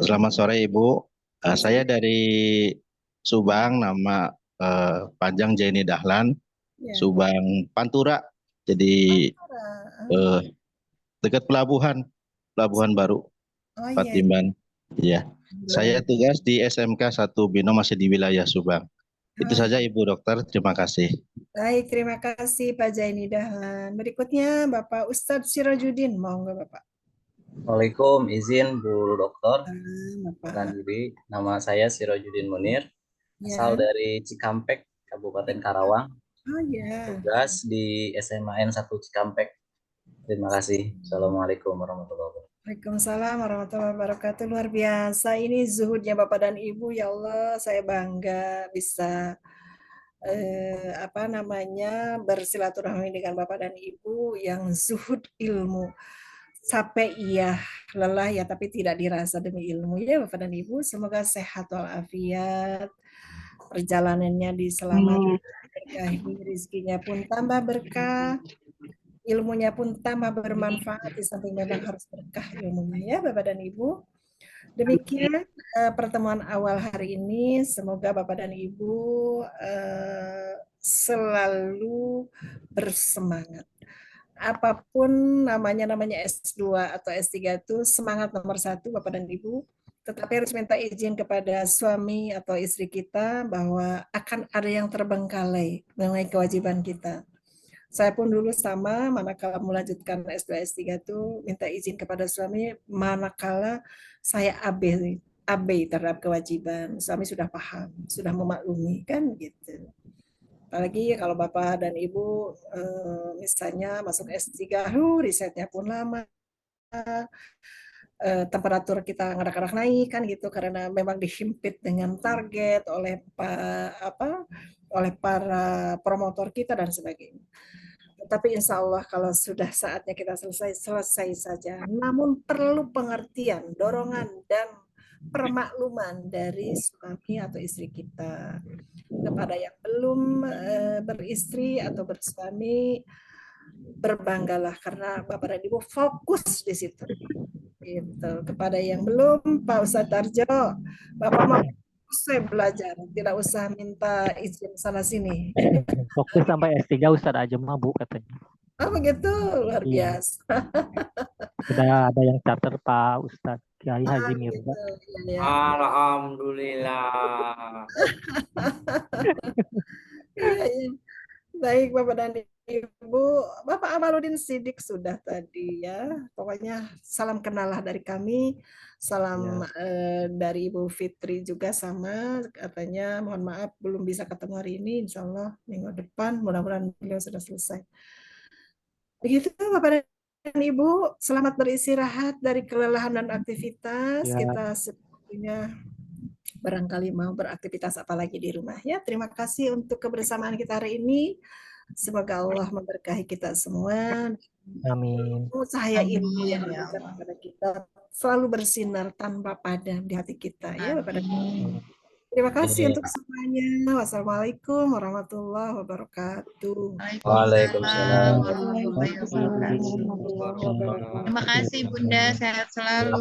Selamat sore Ibu. Saya dari Subang, nama panjang Zaini Dahlan. Subang Pantura. Jadi dekat pelabuhan baru, Patimban. Iya. Saya tugas di SMK 1 Bino masih di wilayah Subang. Itu saja Ibu Dokter, terima kasih. Baik, terima kasih Pak Zaini Dahlan. Berikutnya Bapak Ustadz Sirajudin, mau nggak Bapak? Waalaikumsalam, izin Bu Dokter. Perkenalkan diri, nama saya Sirajudin Munir, asal dari Cikampek, Kabupaten Karawang. Oh ya. Tugas di SMAN 1 Cikampek. Terima kasih. Assalamualaikum warahmatullahi wabarakatuh. Waalaikumsalam warahmatullahi wabarakatuh. Luar biasa. Ini zuhudnya Bapak dan Ibu. Ya Allah, saya bangga bisa bersilaturahmi dengan Bapak dan Ibu yang zuhud ilmu. Capek iya, lelah ya, tapi tidak dirasa demi ilmu ya Bapak dan Ibu. Semoga sehat walafiat. Perjalanannya diselamatkan, rezekinya pun tambah berkah, ilmunya pun tambah bermanfaat, di samping memang harus berkah ilmunya ya Bapak dan Ibu. Demikian pertemuan awal hari ini. Semoga Bapak dan Ibu selalu bersemangat. Apapun namanya S2 atau S3 itu semangat nomor 1 Bapak dan Ibu. Tetapi harus minta izin kepada suami atau istri kita bahwa akan ada yang terbengkalai mengenai kewajiban kita. Saya pun dulu sama, manakala melanjutkan S2, S3 itu minta izin kepada suami, manakala saya abai terhadap kewajiban. Suami sudah paham, sudah memaklumi, kan gitu. Apalagi kalau Bapak dan Ibu misalnya masuk S3, risetnya pun lama, temperatur kita ngerak-ngerak naik kan gitu, karena memang dihimpit dengan target oleh para promotor kita dan sebagainya. Tapi insya Allah kalau sudah saatnya kita selesai saja. Namun perlu pengertian, dorongan, dan permakluman dari suami atau istri kita. Kepada yang belum beristri atau bersuami, berbanggalah karena Bapak dan Ibu fokus di situ. Gitu. Kepada yang belum, Pak Ustadz Tarjo, Bapak mau saya belajar, tidak usah minta izin sana sini. Fokus sampai S3 Ustadz aja mah Bu katanya. Oh begitu, luar biasa. Sudah ada yang charter Pak Ustadz Kiai Haji Mirza. Ya. Alhamdulillah. Ya. Baik Bapak dan Ibu, Bapak Amaludin Siddiq sudah tadi ya. Pokoknya salam kenal lah dari kami. Salam dari Ibu Fitri juga sama. Katanya mohon maaf belum bisa ketemu hari ini. Insya Allah minggu depan mudah-mudahan beliau sudah selesai. Begitu Bapak dan Ibu, selamat beristirahat dari kelelahan dan aktivitas. Ya. Kita sepertinya barangkali mau beraktivitas apa lagi di rumah ya. Terima kasih untuk kebersamaan kita hari ini. Semoga Allah memberkahi kita semua. Amin. Cahaya ilmu yang diberikan kepada kita selalu bersinar tanpa padam di hati kita ya Bapak dan Ibu. Terima kasih untuk semuanya. Wassalamualaikum warahmatullahi wabarakatuh. Waalaikumsalam. Terima kasih Bunda, sehat selalu.